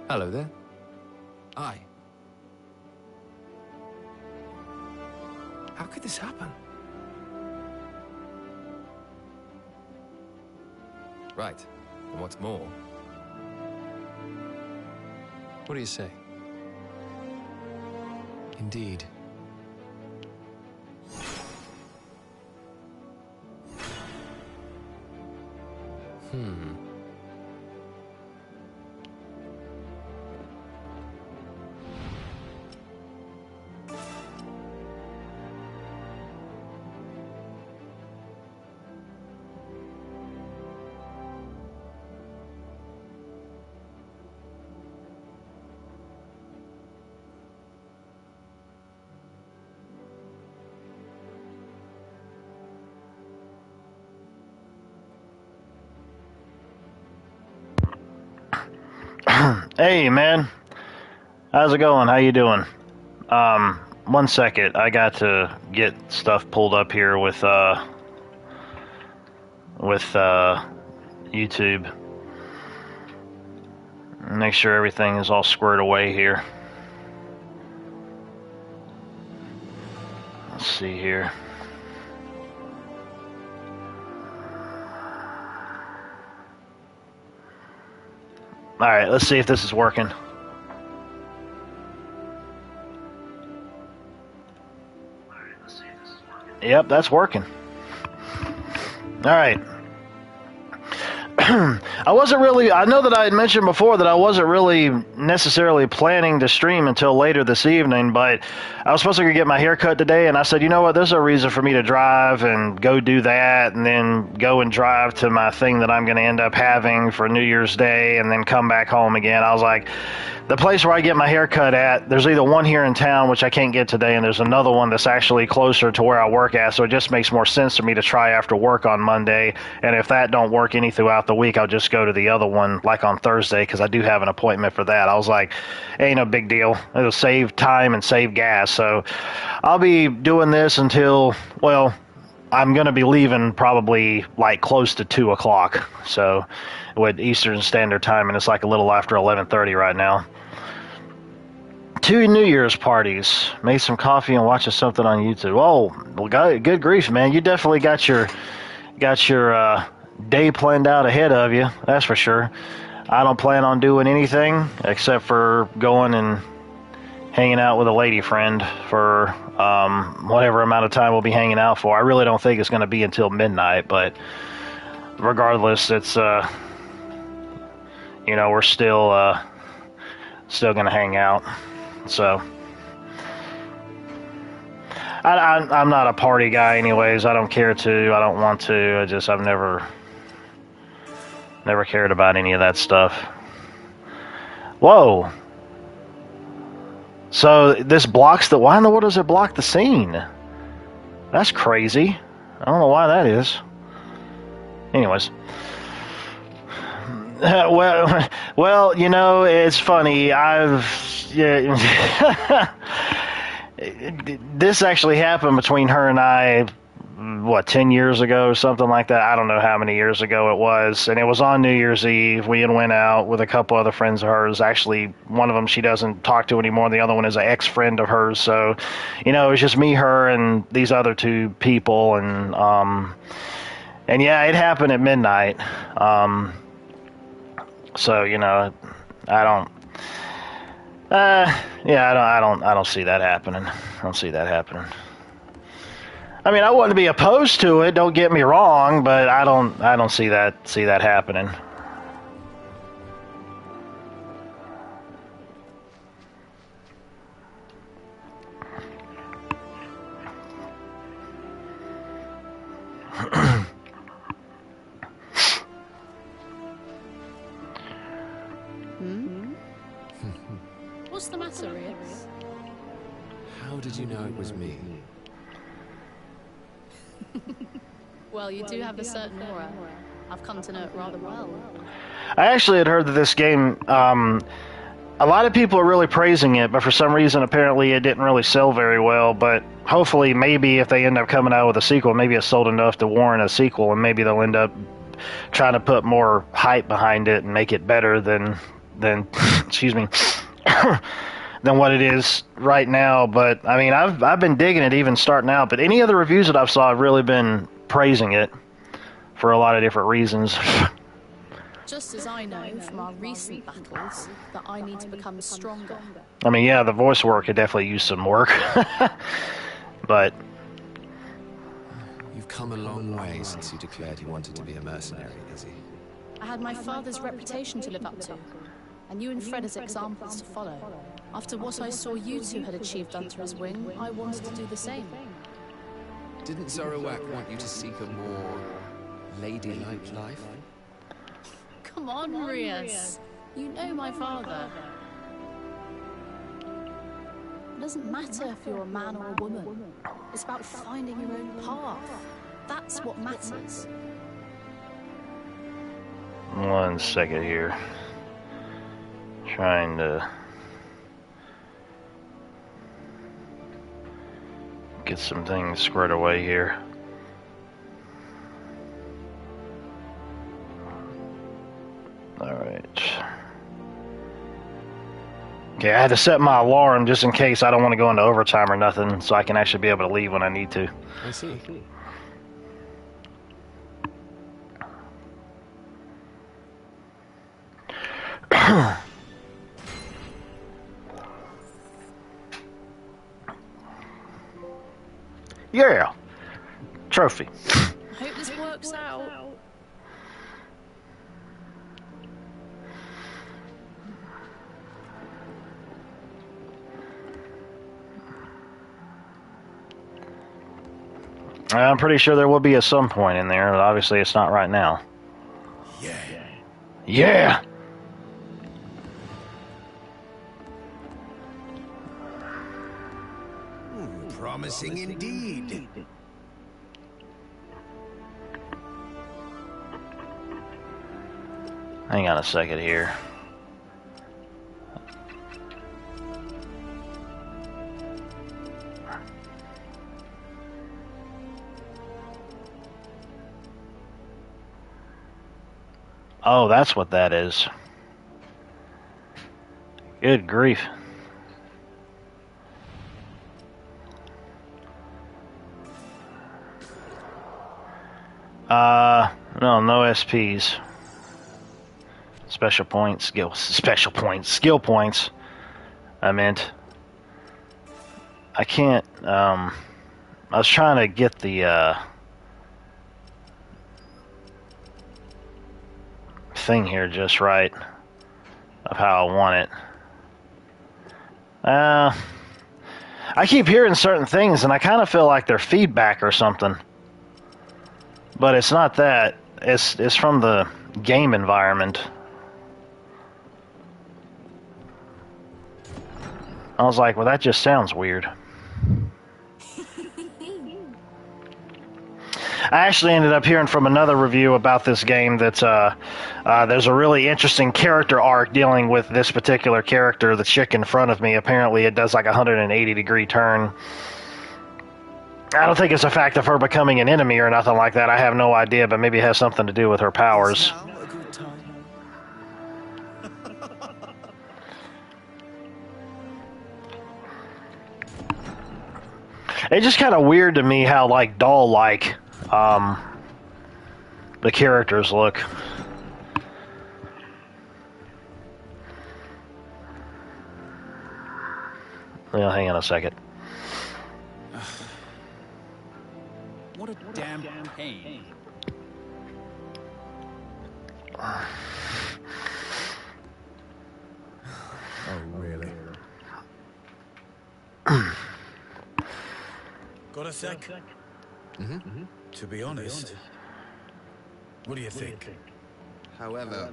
Hello there. Hi. How could this happen? Right. And what's more? What do you say? Indeed. Hey, man. How's it going? How you doing? 1 second. I got to get stuff pulled up here with YouTube. Make sure everything is all squared away here. Let's see here. Alright, let's see if this is working. Yep, that's working. Alright. I know that I had mentioned before that I wasn't really necessarily planning to stream until later this evening, but I was supposed to go get my hair cut today, and I said, you know what, there's a reason for me to drive and go do that, and then go and drive to my thing that I'm going to end up having for New Year's Day, and then come back home again. I was like, the place where I get my hair cut at, there's either one here in town, which I can't get today, and there's another one that's actually closer to where I work at, so it just makes more sense for me to try after work on Monday, and if that don't work any throughout the week, I'll just go to the other one, like on Thursday, because I do have an appointment for that. I was like, ain't no big deal. It'll save time and save gas, so I'll be doing this until, well, I'm going to be leaving probably like close to 2 o'clock, so with Eastern Standard Time, and it's like a little after 11:30 right now. 2 New Year's parties. Made some coffee and watching something on YouTube. Oh, well, good grief, man! You definitely got your day planned out ahead of you. That's for sure. I don't plan on doing anything except for going and hanging out with a lady friend for whatever amount of time we'll be hanging out for. I really don't think it's going to be until midnight, but regardless, it's we're still going to hang out. So I'm not a party guy anyways. I don't care to. I don't want to. I've never cared about any of that stuff. Whoa. So this blocks the... Why in the world does it block the scene? That's crazy. I don't know why that is. Anyways. Well, it's funny. This actually happened between her and I, 10 years ago or something like that? I don't know how many years ago it was. And it was on New Year's Eve. We had went out with a couple other friends of hers. Actually, one of them she doesn't talk to anymore. The other one is an ex-friend of hers. So, it was just me, her, and these other two people. And yeah, it happened at midnight. So, I don't see that happening. I don't see that happening. I mean, I wouldn't be opposed to it, don't get me wrong, but I don't see that happening. What's the matter, Rex? How did you know it was me? Well, you do have a certain aura. I've come to know it rather well. I actually had heard that this game, a lot of people are really praising it, but for some reason, apparently, it didn't really sell very well. But hopefully, maybe if they end up coming out with a sequel, maybe it's sold enough to warrant a sequel, and maybe they'll end up trying to put more hype behind it and make it better than excuse me, than what it is right now. But I mean, I've been digging it even starting out. But any other reviews that I've saw have really been praising it for a lot of different reasons. Just as I know from our recent battles that I need to become stronger. I mean, yeah, the voice work could definitely use some work. But You've come a long way since you declared you wanted to be a mercenary, Izzy. I had my father's reputation to live up to, and you and Fred as examples to follow. After what I saw you two had achieved under his wing, I wanted to do the same. Didn't Zoroark want you to seek a more ladylike life? Come on, Rias. You know my father. It doesn't matter if you're a man or a woman. It's about finding your own path. That's what matters. 1 second here. Trying to get some things squared away here. Alright. Okay, I had to set my alarm just in case I don't want to go into overtime or nothing, so I can actually be able to leave when I need to. I see. Yeah! Trophy. I hope this works out. I'm pretty sure there will be at some point in there, but obviously it's not right now. Yeah. Yeah! Promising indeed. Hang on a second here. Oh, that's what that is. Good grief. No SPs. Special points, skill points. I meant. I can't, I was trying to get the, thing here just right of how I want it. I keep hearing certain things and I kind of feel like they're feedback or something. But it's not that. It's from the game environment. I was like, well, that just sounds weird. I actually ended up hearing from another review about this game that there's a really interesting character arc dealing with this particular character, the chick in front of me. Apparently it does like a 180-degree turn. I don't think it's a fact of her becoming an enemy or nothing like that. I have no idea, but maybe it has something to do with her powers. It's just kind of weird to me how, like, doll-like the characters look. Well, hang on a second. What a damn pain. Oh, really? Got a sec? Mm-hmm. To be honest, what do you think? However...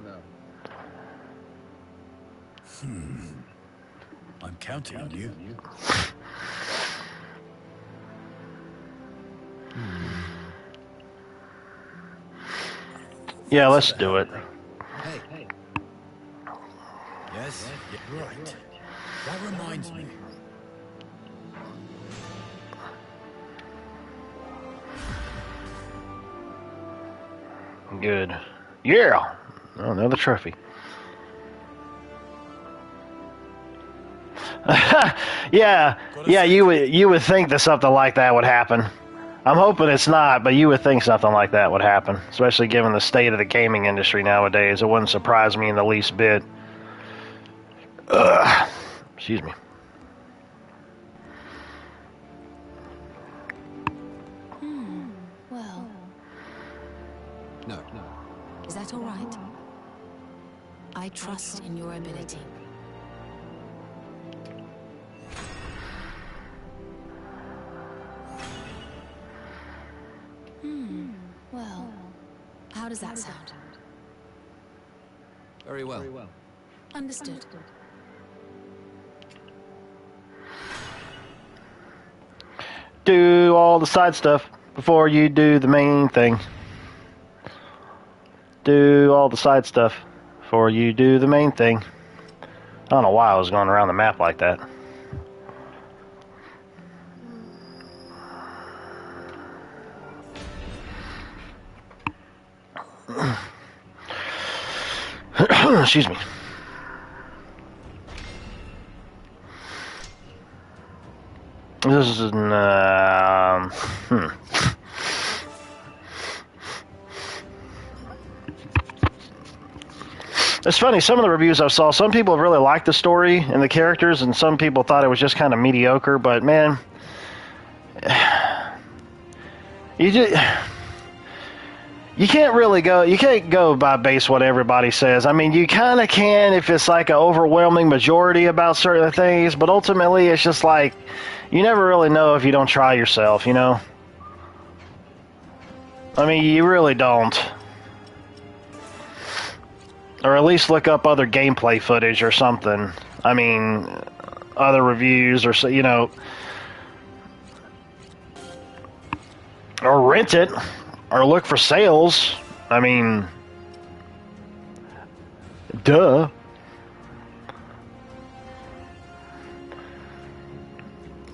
I'm counting on you. Yeah, let's do it. Hey, Yes? Yeah, right. That reminds me. Good. Yeah! Oh, another trophy. Yeah, you would think that something like that would happen. I'm hoping it's not, but you would think something like that would happen, especially given the state of the gaming industry nowadays. It wouldn't surprise me in the least bit. Excuse me. Well, no. is that all right? I trust in your ability. Well, how does that sound? Very well. Understood. Do all the side stuff before you do the main thing. Do all the side stuff before you do the main thing. I don't know why I was going around the map like that. Excuse me. This is It's funny, some of the reviews I saw, some people really liked the story and the characters, and some people thought it was just kind of mediocre, but man, you can't go by base what everybody says. I mean, you kind of can if it's like an overwhelming majority about certain things, but ultimately it's just like, you never really know if you don't try yourself, you know? I mean, you really don't. Or at least look up other gameplay footage or something. I mean, other reviews or, you know, or rent it. Or look for sales. I mean, duh.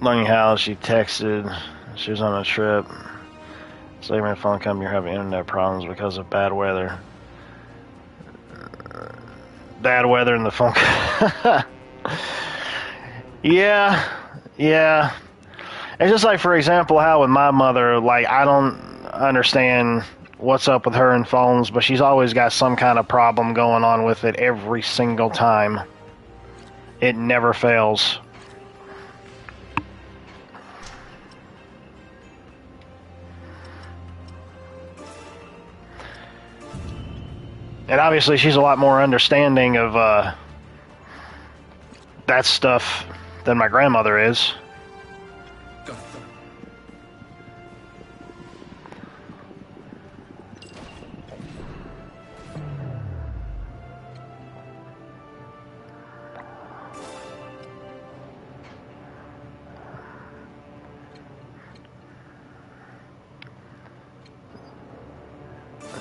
Learning how she texted. She was on a trip. Saving her phone company, you're having internet problems because of bad weather. Bad weather in the phone. Yeah. It's just like, for example, how with my mother, like, I don't understand what's up with her and phones, but she's always got some kind of problem going on with it every single time. It never fails. And obviously she's a lot more understanding of that stuff than my grandmother is.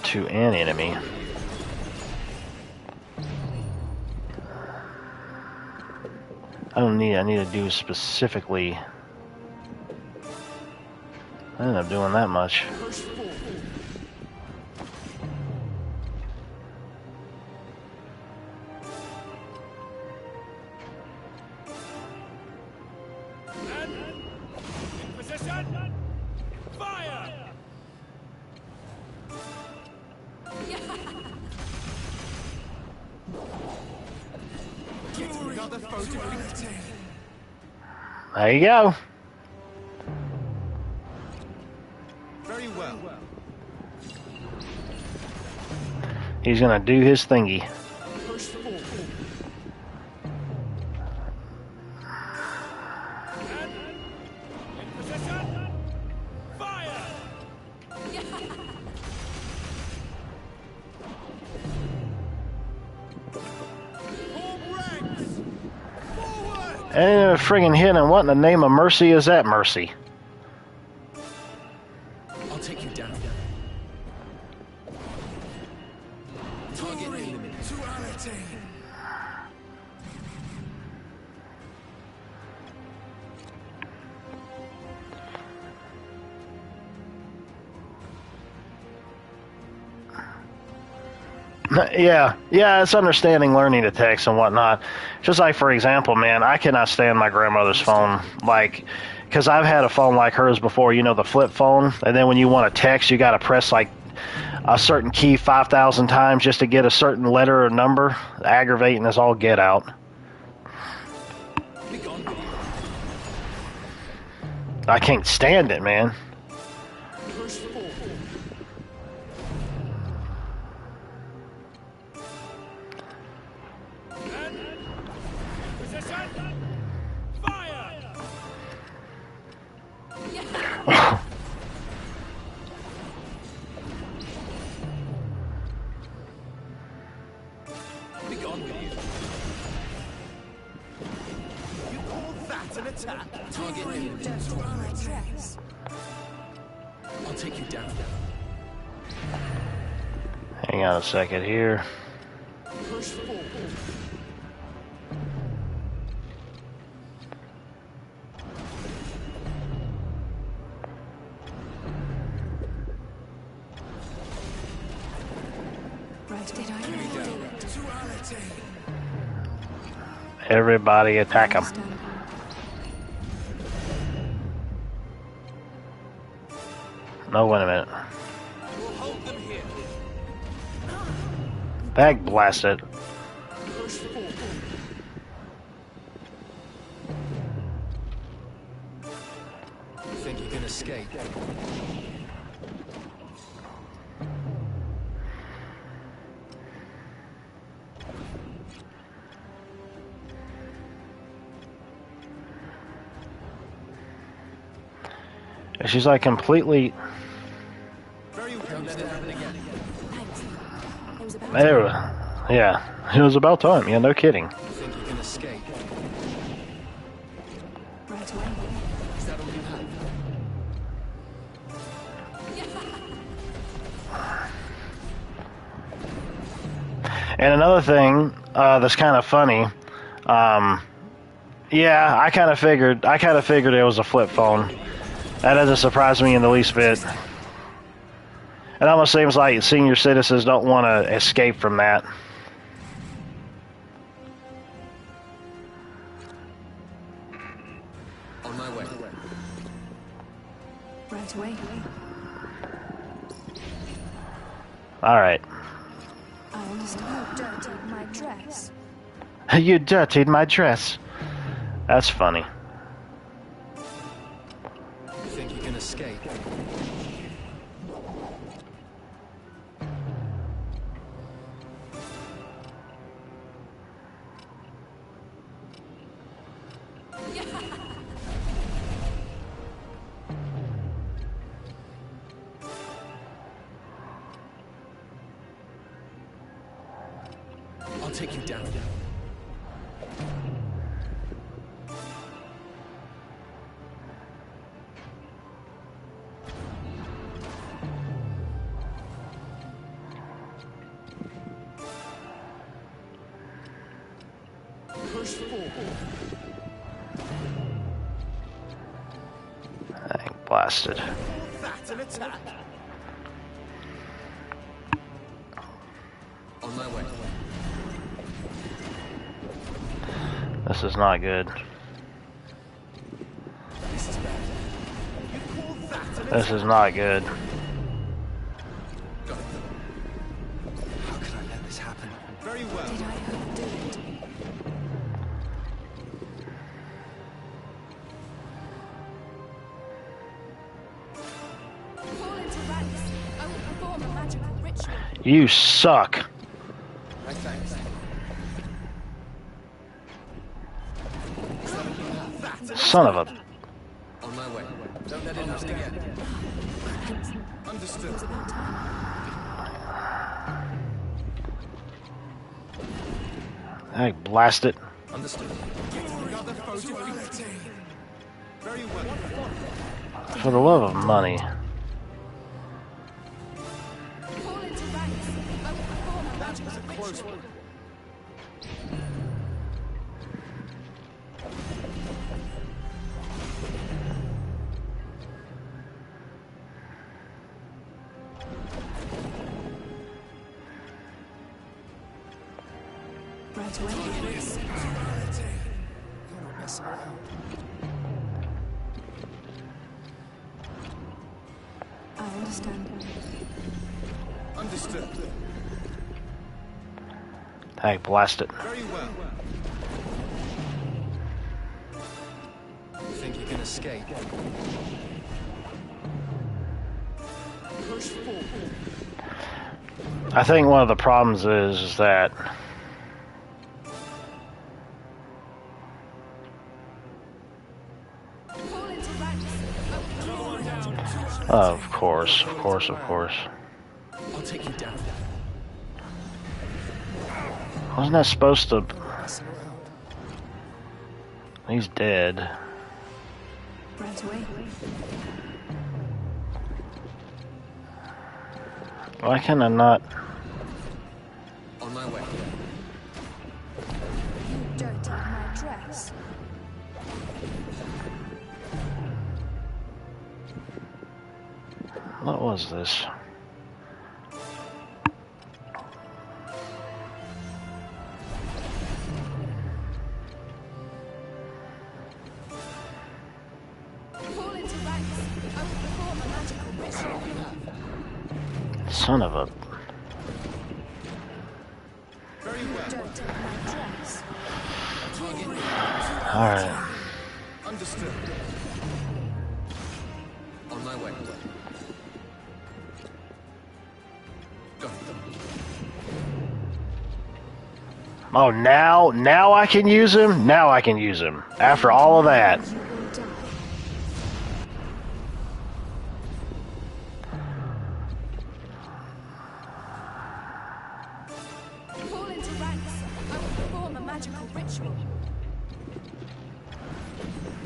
To an enemy. I need to do specifically. I ended up doing that much. There you go. Very well. He's gonna do his thingy. And a friggin' hit, and what in the name of mercy is that mercy? I'll take you down. Target eliminated. Yeah, it's understanding learning to text and whatnot. Just like, for example, man, I cannot stand my grandmother's phone. Like, because I've had a phone like hers before, you know, the flip phone. And then when you want to text, you got to press, like, a certain key 5,000 times just to get a certain letter or number. Aggravating as all get out. I can't stand it, man. I'll take you down. Hang on a second here. Everybody attack him. No, wait a minute. Bag blasted. Think you can escape? She's like completely. There, yeah, it was about time. Yeah, no kidding. Think you can escape? Right away. Is that all you have? And another thing that's kind of funny. Yeah, I kind of figured it was a flip phone. That doesn't surprise me in the least bit. It almost seems like senior citizens don't want to escape from that. On my way. Right away. All right. I understand. You dirtied my dress. You dirtied my dress. That's funny. Think you can escape? I'll take you down. Push forward. Dang, blasted. That's an attack. On my way. This is not good. This is bad. This is not good. Got it. How could I let this happen? Very well. Did I overdo it? Fall into ranks. I will perform a magical ritual. You suck. Right, thanks. Son of a. On my way. Don't let it happen again. Understood. Hey, blast it. Understood. Very well. For the love of money. Fall into ranks. I will perform a magical Right away. You're not messing around. I understand. Understood. Hey, blast it. Very well. You think you can escape? Push forward. I think one of the problems is that of course. I'll take you down. Wasn't that supposed to... Messing around. He's dead. Right away. Why can I not... On my way. You dirtied my dress. What was this? Fall into ranks. I will perform a magical ritual. Son of a... Very well. Dirtied my dress. Alright. Understood. On my way. Got it. Oh, now I can use him? Now I can use him. After all of that. You will die. Fall into ranks. I will perform a magical ritual.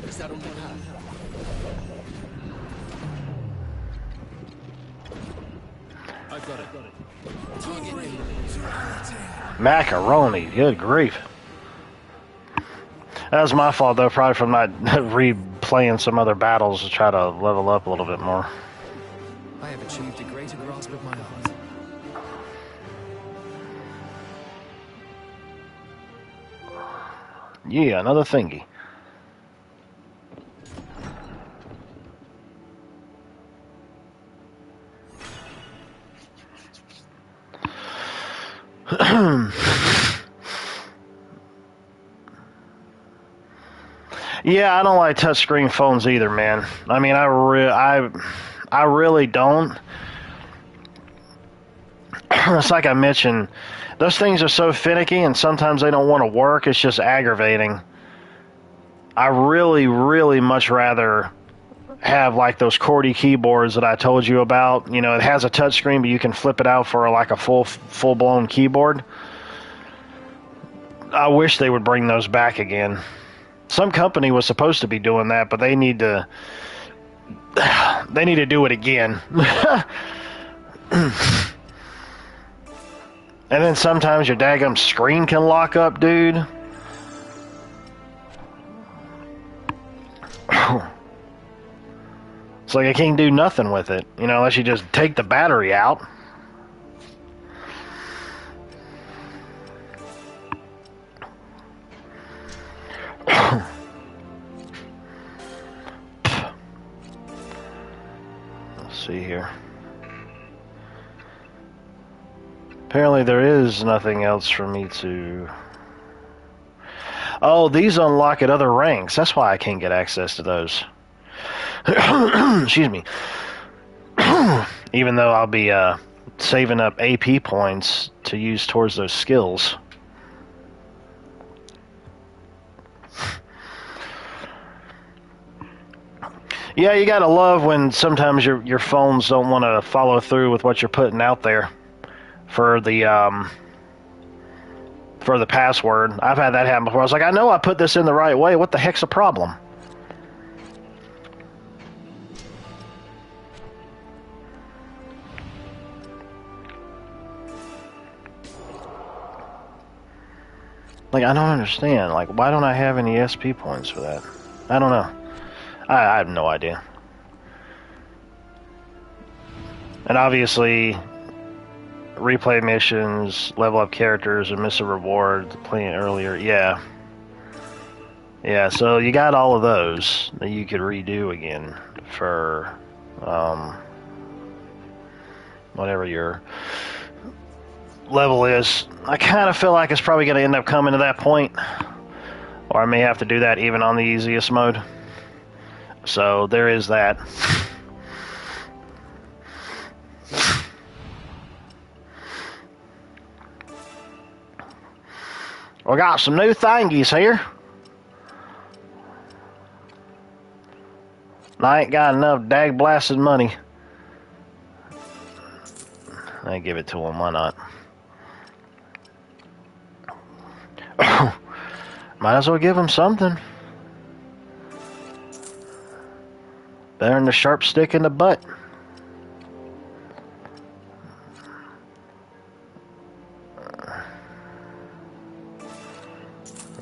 Is that all you have? I've got it. Target me. Macaroni, good grief. That was my fault, though, probably from not replaying some other battles to try to level up a little bit more. I have achieved a greater grasp of my art. Yeah, another thingy. Yeah, I don't like touchscreen phones either, man. I mean, I really don't. It's like I mentioned, those things are so finicky, and sometimes they don't want to work. It's just aggravating. I really much rather have like those QWERTY keyboards that I told you about. You know, it has a touchscreen, but you can flip it out for like a full-blown keyboard. I wish they would bring those back again. Some company was supposed to be doing that, but they need to do it again. And then sometimes your daggum screen can lock up, dude. It's like I can't do nothing with it, you know, unless you just take the battery out. Let's see here. Apparently there is nothing else for me to... Oh, these unlock at other ranks. That's why I can't get access to those. Excuse me. Even though I'll be saving up AP points to use towards those skills. Yeah, you gotta love when sometimes your phones don't want to follow through with what you're putting out there for the password. I've had that happen before. I was like, I know I put this in the right way. What the heck's the problem? Like, I don't understand. Like, why don't I have any SP points for that? I don't know. I have no idea. And obviously, replay missions, level up characters, and miss a reward playing earlier. Yeah. Yeah, so you got all of those that you could redo again for whatever your level is. I kind of feel like it's probably going to end up coming to that point, or I may have to do that even on the easiest mode. So there is that. We got some new thingies here. I ain't got enough dag blasted money. I give it to him, why not? Might as well give him something. Better than the sharp stick in the butt.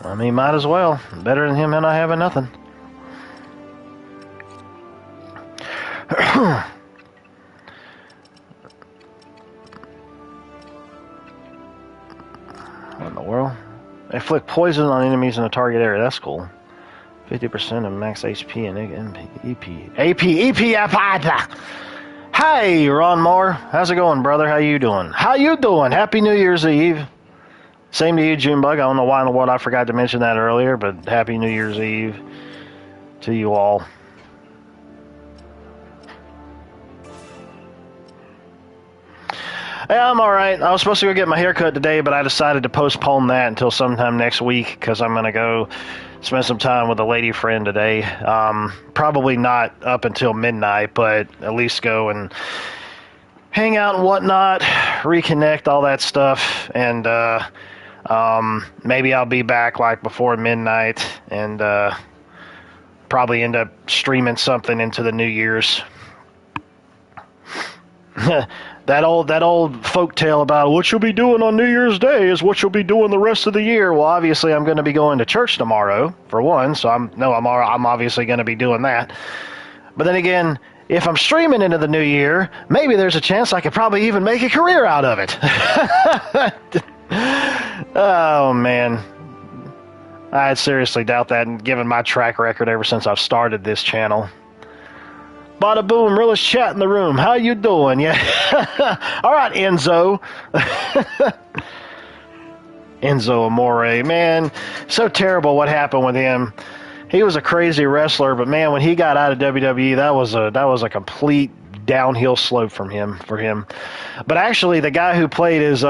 I mean, might as well. Better than him and I having nothing. What in the world? They inflict poison on enemies in the target area. That's cool. 50% of max HP and EP. Hey, Ron Moore. How's it going, brother? How you doing? How you doing? Happy New Year's Eve. Same to you, Junebug. I don't know why in the world I forgot to mention that earlier, but Happy New Year's Eve to you all. Yeah, I'm alright. I was supposed to go get my hair cut today, but I decided to postpone that until sometime next week because I'm going to go spend some time with a lady friend today. Probably not up until midnight, but at least go and hang out and whatnot, reconnect, all that stuff, and maybe I'll be back like before midnight and probably end up streaming something into the New Year's. That old folk tale about what you'll be doing on New Year's Day is what you'll be doing the rest of the year. Well, obviously, I'm going to be going to church tomorrow, for one, so I'm obviously going to be doing that. But then again, if I'm streaming into the new year, maybe there's a chance I could probably even make a career out of it. Oh, man. I seriously doubt that, and given my track record ever since I've started this channel. Bada boom, realest chat in the room. How you doing? Yeah. All right, Enzo. Enzo Amore, man, so terrible what happened with him. He was a crazy wrestler, but man, when he got out of WWE, that was a complete downhill slope for him. But actually, the guy who played his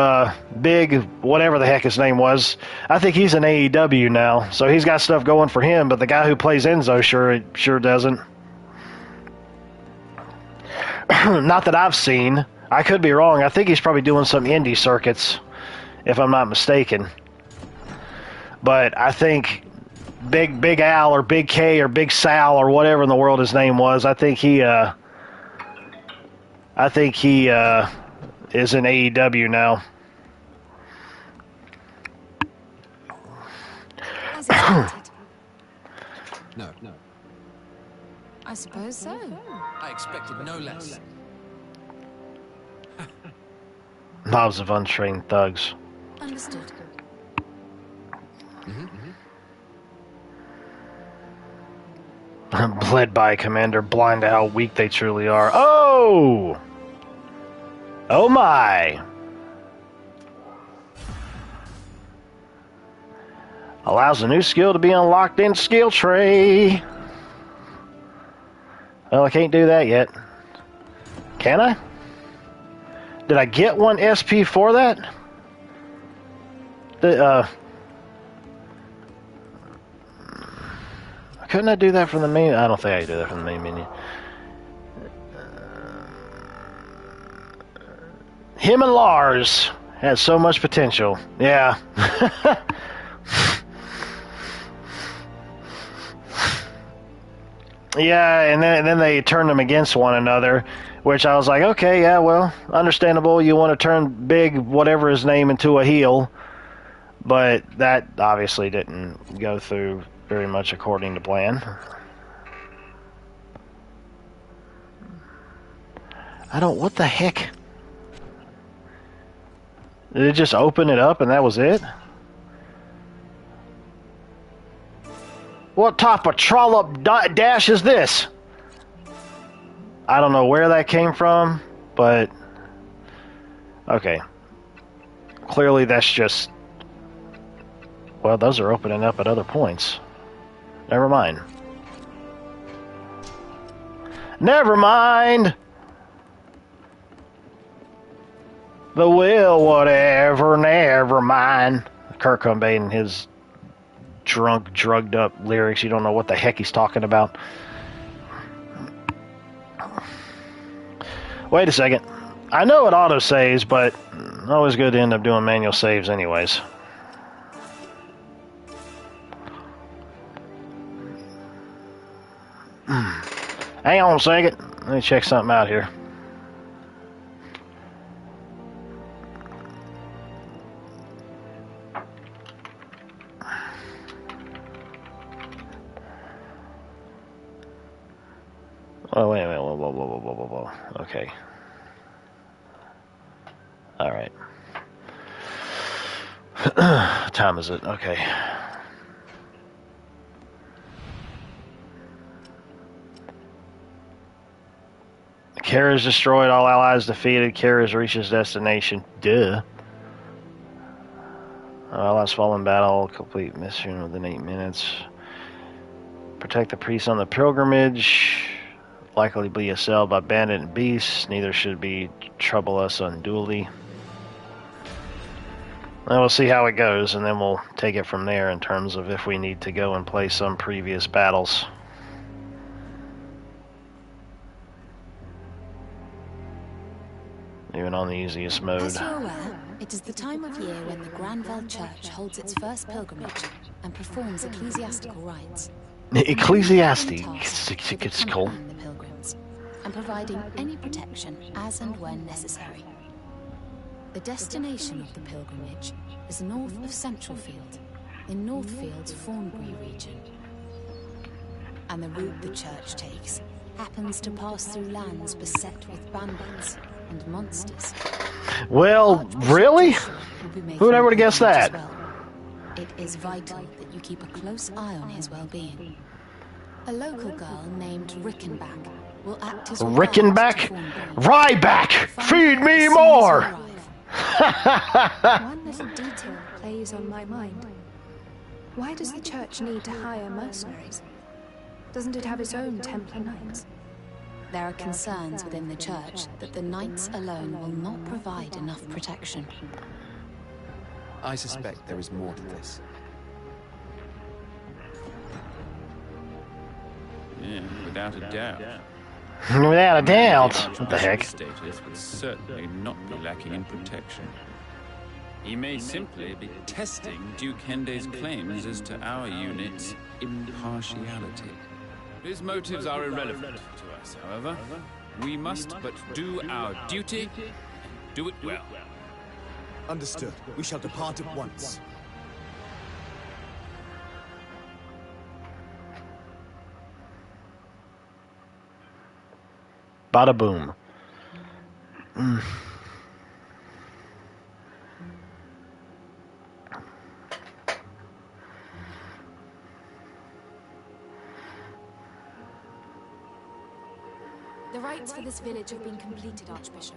big whatever the heck his name was, I think he's in AEW now, so he's got stuff going for him. But the guy who plays Enzo sure doesn't. Not that I've seen. I could be wrong. I think he's probably doing some indie circuits, if I'm not mistaken. But I think Big Al or Big K or Big Sal or whatever in the world his name was, I think he is in AEW now. As expected. No. I suppose so. I expected no less. Mobs of untrained thugs. Understood. Bled by a commander, blind to how weak they truly are. Oh! Oh my! Allows a new skill to be unlocked in skill tree. Well, I can't do that yet. Can I? Did I get one SP for that? Couldn't I do that from the main? I don't think I can do that from the main menu. Him and Lars had so much potential. Yeah. Yeah, and then they turned them against one another, which I was like, okay, yeah, well, understandable. You want to turn Big whatever his name into a heel, but that obviously didn't go through very much according to plan. What the heck? Did it just open it up and that was it? What type of trollop dash is this? I don't know where that came from, but... Okay. Clearly that's just... Well, those are opening up at other points. Never mind. Never mind! The will, whatever, never mind. Kurt Cobain and his drunk, drugged up lyrics. You don't know what the heck he's talking about. Wait a second. I know it auto-saves, but always good to end up doing manual saves anyways. Hang on a second. Let me check something out here. Oh, wait a minute. Whoa. Okay. All right. What time is it? Okay. Carriers destroyed, all allies defeated, carriers reaches destination. Duh. Allies fall in battle, complete mission within 8 minutes. Protect the priests on the pilgrimage. Likely be assailed by bandit and beasts. Neither should be trouble us unduly. And we'll see how it goes, and then we'll take it from there in terms of if we need to go and play some previous battles. Even on the easiest mode. As you're aware, it is the time of year when the Granville Church holds its first pilgrimage and performs ecclesiastical rites. Ecclesiastical. The pilgrims, and providing any protection as and when necessary. The destination of the pilgrimage is north of Centralfield, in Northfield's Thornbury region. And the route the church takes happens to pass through lands beset with bandits and monsters. Well, really? Who'd ever have guessed that? Well. It is vital that you keep a close eye on his well-being. A local girl named Rickenback will act as Rickenback? Ryback! Feed me more! One little detail plays on my mind. Why does the church need to hire mercenaries? Doesn't it have its own Templar Knights? There are concerns within the church that the knights alone will not provide enough protection. I suspect there is more to this. Yeah, without a doubt. Without a doubt. What the heck? Status would certainly not be lacking in protection. He may simply be testing Duke Hende's claims as to our unit's impartiality. His motives are irrelevant to us, however. We must but do our duty and do it well. Understood. We shall depart at once. Bada boom. The rites for this village have been completed, Archbishop.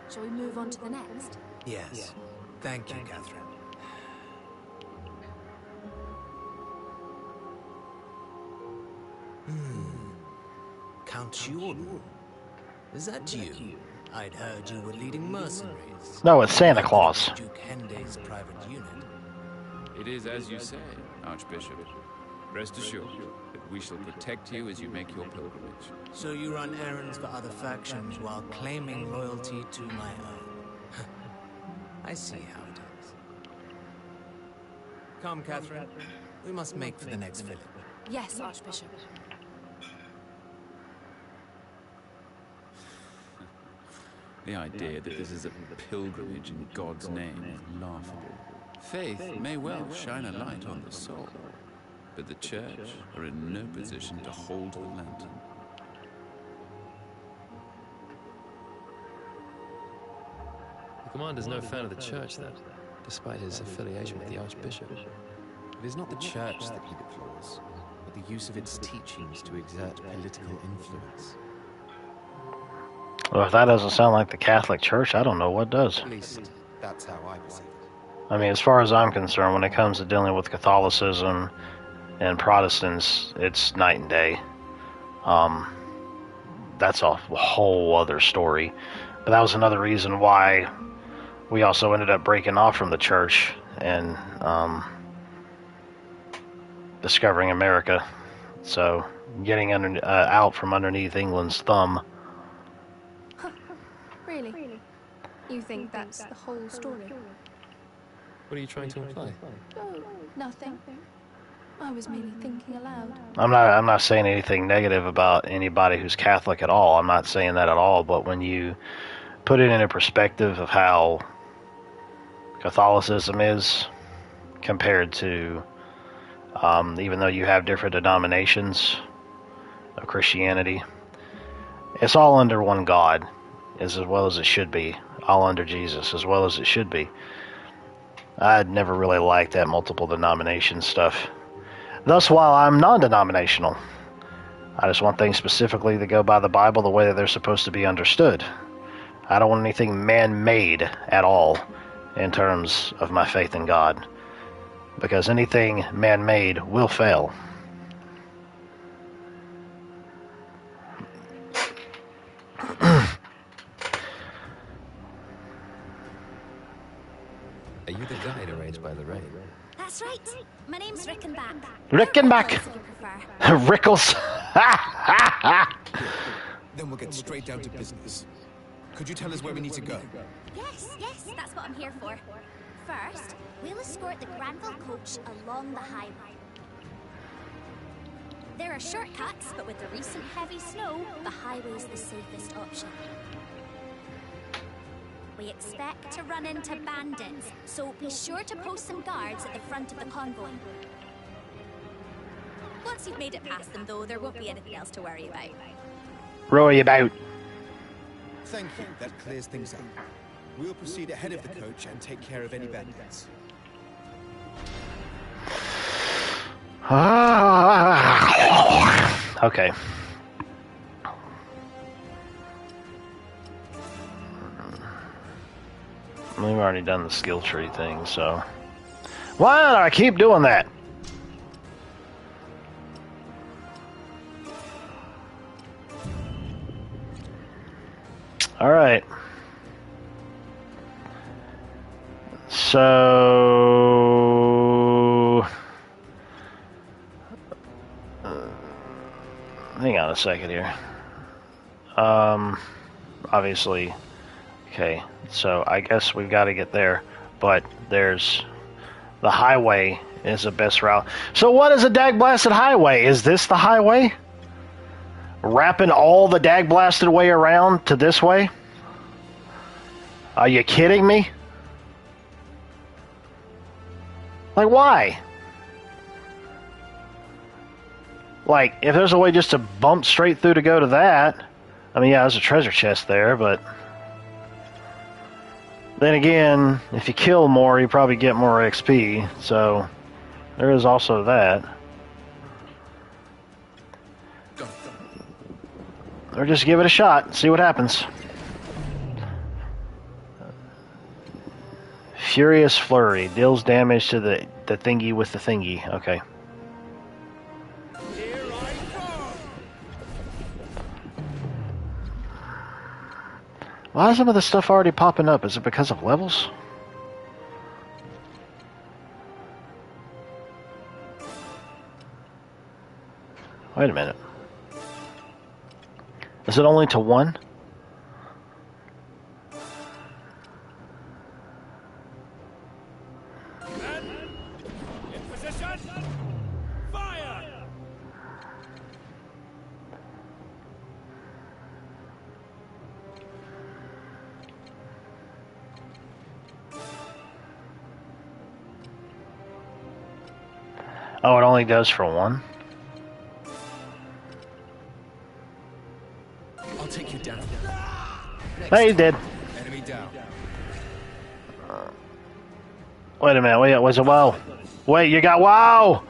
Shall we move on to the next? Yes. Thank you, Catherine. Count Jordan. Is that you? I'd heard you were leading mercenaries. No, it's Santa Claus. Duke Hende's private unit. It is as you say, Archbishop. Rest assured that we shall protect you as you make your pilgrimage. So you run errands for other factions while claiming loyalty to my own. I see how it is. Come, Catherine. We must make for the next village. Yes, Archbishop. The idea that this is a pilgrimage in God's name is laughable. Faith may well shine a light on the soul, but the church are in no position to hold the lantern. If Commander's no fan of the church, then, despite his affiliation with the Archbishop. It is not the church that he deplores, but the use of its teachings to exert political influence. Well, if that doesn't sound like the Catholic Church, I don't know what does. At least, that's how I perceive it. I mean, as far as I'm concerned, when it comes to dealing with Catholicism and Protestants, it's night and day. That's a whole other story. But that was another reason why we also ended up breaking off from the church and discovering America. So, getting out from underneath England's thumb. Really? You think that's the whole story? What are you trying to imply? Oh, nothing. I was merely thinking aloud. I'm not saying anything negative about anybody who's Catholic at all. I'm not saying that at all. But when you put it in a perspective of how Catholicism is compared to, even though you have different denominations of Christianity, it's all under one God, as well as it should be. All under Jesus, as well as it should be. I'd never really liked that multiple denomination stuff. Thus, while I'm non-denominational, I just want things specifically to go by the Bible the way that they're supposed to be understood. I don't want anything man-made at all in terms of my faith in God, because anything man-made will fail. Are you the guide arranged by Lorraine? That's right. My name's Rickenback. Rickenback! If you prefer. Rickles! Then we'll get straight down to business. Could you tell us where we need to go? Yes, that's what I'm here for. First, we'll escort the Granville coach along the highway. There are shortcuts, but with the recent heavy snow, the highway's the safest option. We expect to run into bandits, so be sure to post some guards at the front of the convoy. Once you've made it past them, though, there won't be anything else to worry about. Worry about. Thank you, that clears things up. We'll proceed ahead of the coach and take care of any bandits. Okay. We've already done the skill tree thing, so... Why do I keep doing that? Alright. So... hang on a second here. Obviously... Okay, so I guess we've got to get there, but there's... The highway is the best route. So what is a dag-blasted highway? Is this the highway? Wrapping all the dag-blasted way around to this way? Are you kidding me? Like, why? Like, if there's a way just to bump straight through to go to that... I mean, yeah, there's a treasure chest there, but... Then again, if you kill more, you probably get more XP, so there is also that. Or just give it a shot, see what happens. Furious Flurry deals damage to the thingy with the thingy. Okay. Why is some of this stuff already popping up? Is it because of levels? Wait a minute. Is it only to 1? Oh, it only does for 1? I'll take you down. Hey, he did. Enemy down. Wait a minute. Wait, was it wow? Wait, you got wow!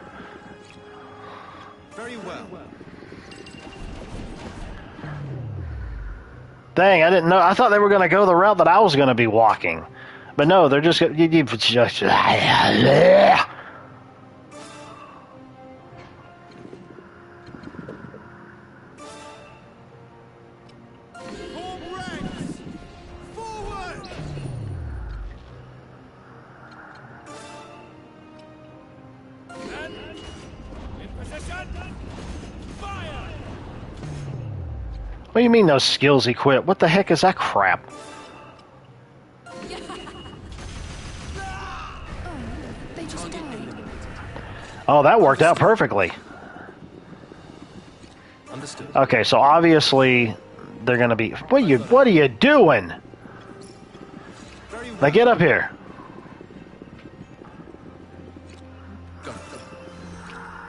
Very well. Dang, I didn't know. I thought they were going to go the route that I was going to be walking. But no, they're just... What do you mean those skills equip? What the heck is that crap? They just died. Oh, that worked out perfectly. Understood. Okay, so obviously they're gonna be. What are you doing? Now get up here.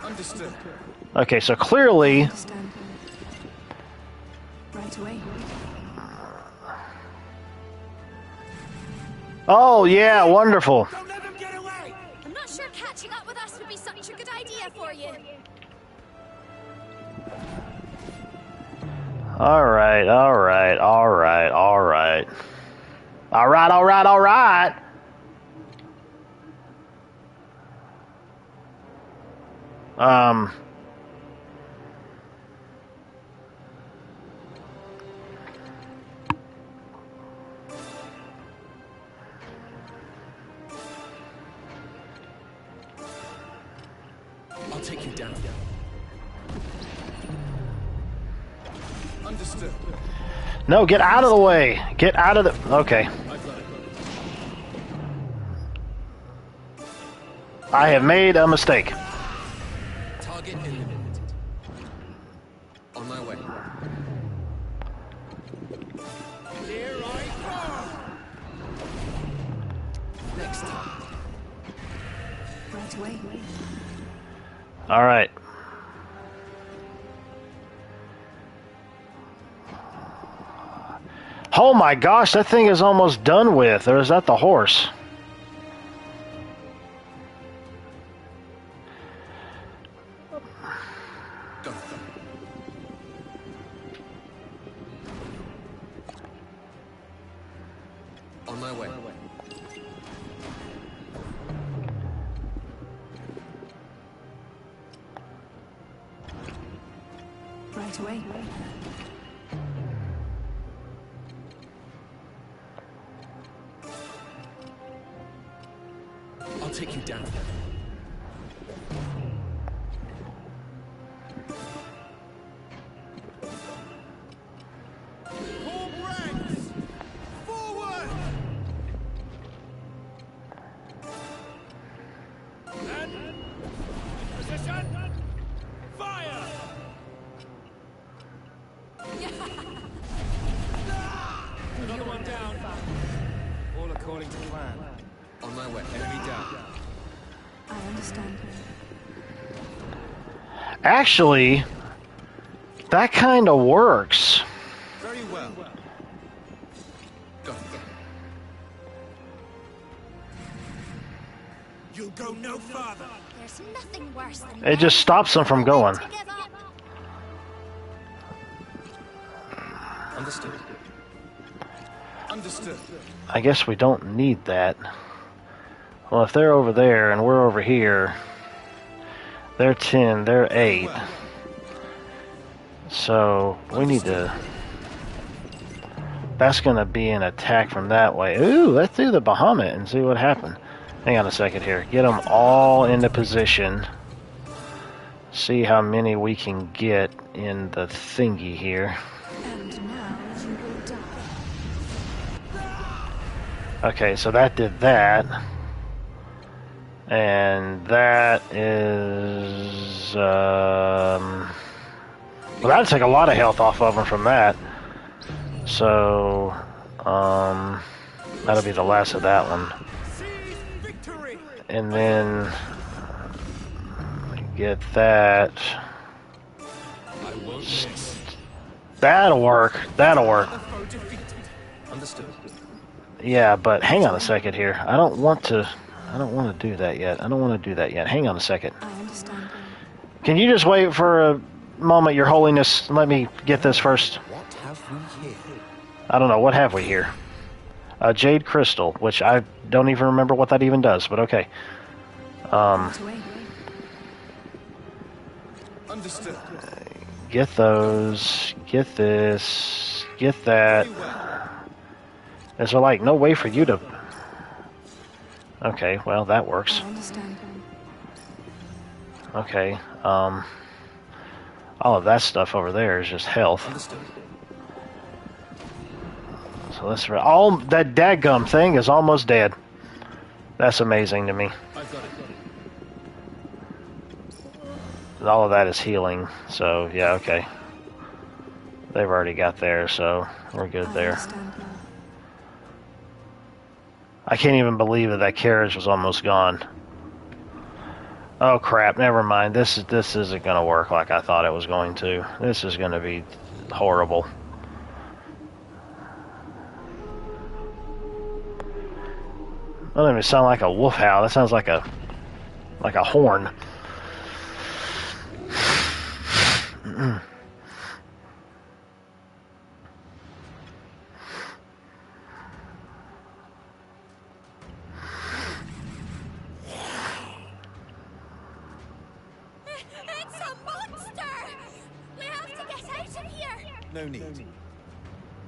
Understood. Okay, so clearly. Understand. Right away. Oh yeah, wonderful. Don't let them get away! I'm not sure catching up with us would be such a good idea for you. All right, all right, all right, all right. All right, all right, all right. I'll take you down. Understood. No, get out of the way. Get out of the... Okay. I have made a mistake. Target eliminated. On my way. Here I go! Next time. Right away. All right. Oh my gosh, that thing is almost done with. Or is that the horse? Go. On my way. Right away. I'll take you down. Form ranks! Forward! And position! Fire! Another one down. All according to plan. On my way. Enemy down. I understand. Actually, that kind of works. Very well. Go. You'll go no farther. There's nothing worse than It just stops them from going. to give up. Understood. Understood. I guess we don't need that. Well, if they're over there and we're over here, they're 10, they're 8. So, we need to... That's going to be an attack from that way. Ooh, let's do the Bahamut and see what happened. Hang on a second here. Get them all into position. See how many we can get in the thingy here. And now you will die. Okay, so that did that. And that is... well, that'll take a lot of health off of them from that. So... that'll be the last of that one. And then... get that... That'll work. That'll work. Understood. Yeah, but hang on a second here. I don't want to do that yet. Hang on a second. I understand. Can you just wait for a moment, Your Holiness? Let me get this first. What have we here? I don't know. What have we here? A jade crystal, which I don't even remember what that even does, but okay. Right away. Understood. Get those. Get this. Get that. Is there, like, no way for you to... Okay, well, that works. I understand. Okay, all of that stuff over there is just health. Understood. So let's... All that dadgum thing is almost dead. That's amazing to me. I've got it. All of that is healing, so yeah, okay. They've already got there, so we're good I there. understand now. I can't even believe that carriage was almost gone. Oh crap, never mind. This isn't gonna work like I thought it was going to. This is gonna be horrible. That doesn't even sound like a wolf howl. That sounds like a horn. It's a monster! We have to get out of here! No need.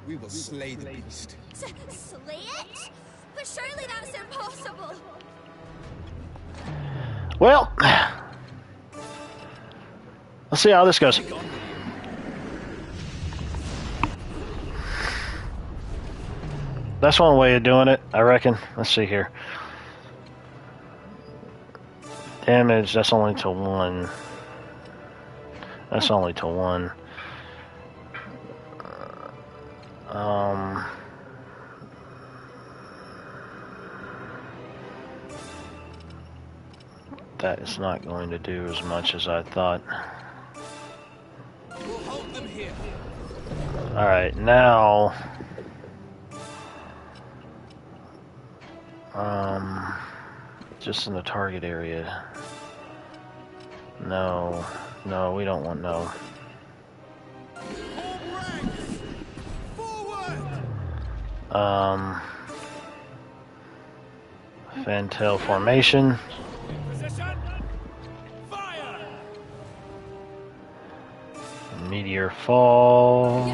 We will slay the beast. Slay it? But surely that's impossible! Well, let's see how this goes. That's one way of doing it, I reckon. Let's see here. Damage, that's only to 1. That's only to 1. That is not going to do as much as I thought. We'll hold them here. Alright, now... just in the target area. No, we don't want no. Fantail formation. Position. Fire. Meteor fall.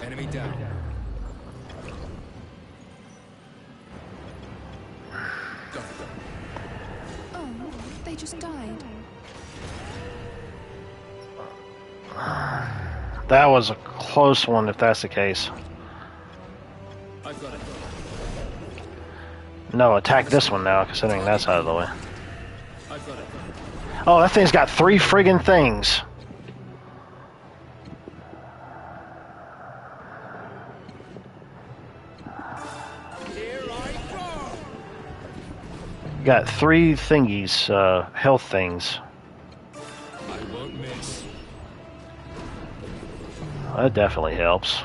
Enemy down. Oh, they just died. That was a close one if that's the case. I've got it. No, attack this one now, considering that's out of the way. I've got it. Oh, that thing's got 3 friggin' things. Here I go. Got 3 thingies, health things. I won't miss. That definitely helps.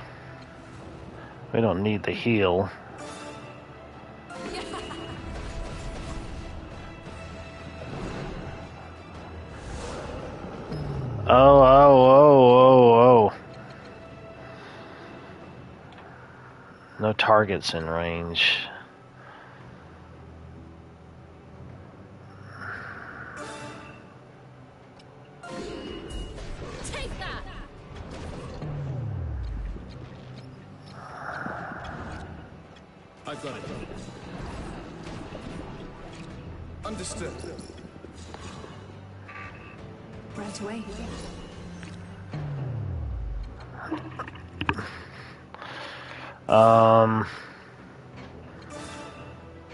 We don't need the heal. Oh. No targets in range. Take that! I've got it. Understood. Right away.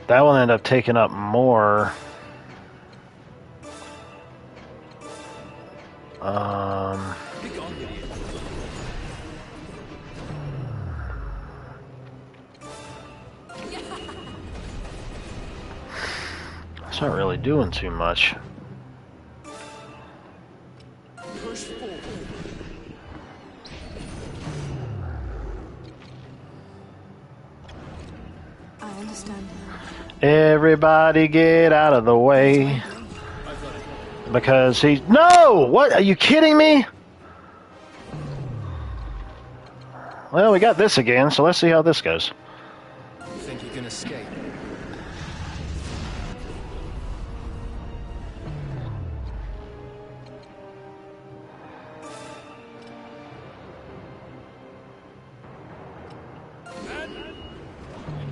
That will end up taking up more. Be gone with you. It's not really doing too much. Push forward. understand. Everybody get out of the way. Because he's... No! What? Are you kidding me? Well, we got this again, so let's see how this goes. You think you can escape?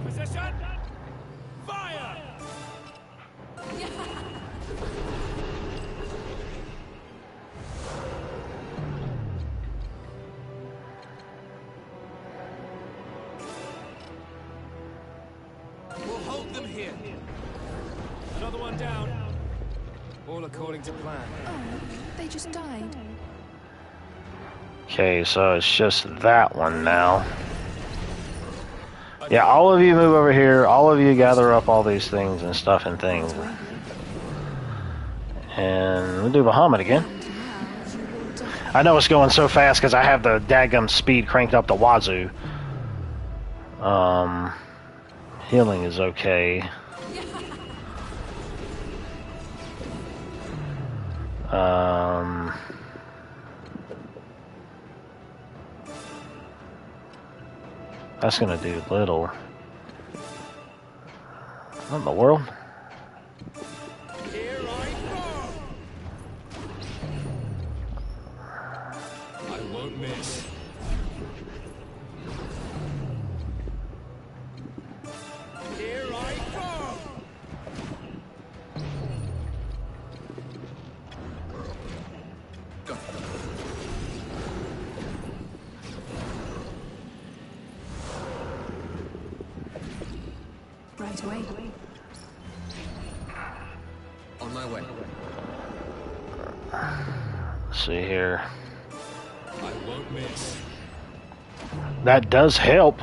Position! Fire! We'll hold them here. Another one down. All according to plan. Oh, they just died. Okay, so it's just that one now. Yeah, all of you move over here. All of you gather up all these things and stuff and things. And we'll do Bahamut again. I know it's going so fast because I have the daggum speed cranked up the wazoo. Healing is okay. That's gonna do little. What in the world? Here I go. I won't miss. Here I go. Right away. On my way. Let's see here. I won't miss. That does help.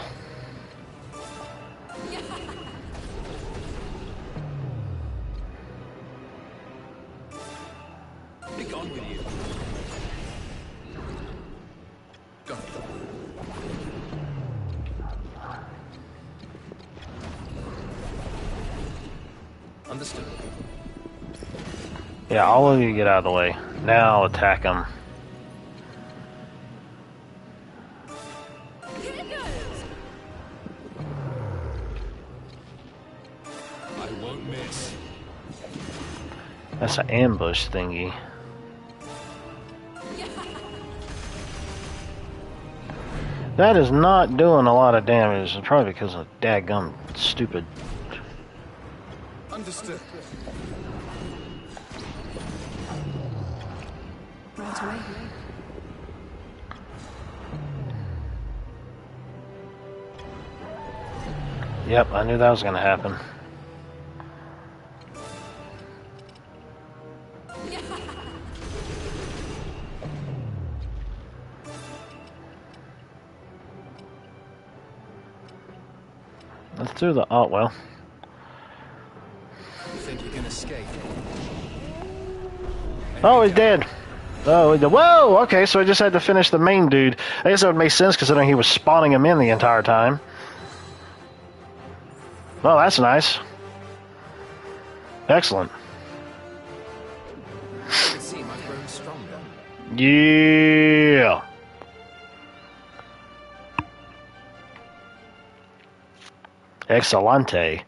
Be gone with you. Go. Understood. Yeah, all of you get out of the way. Now attack them. I won't miss. That's an ambush thingy. That is not doing a lot of damage. It's probably because of daggum stupid. Understood. Right away. Yep, I knew that was going to happen. Let's do the... Oh, well. You think you can escape? Oh, he's dead. Oh, whoa! Okay, so I just had to finish the main dude. I guess that would make sense considering he was spawning him in the entire time. Oh, that's nice. Excellent. I can see I've grown stronger. Yeah. Excelente.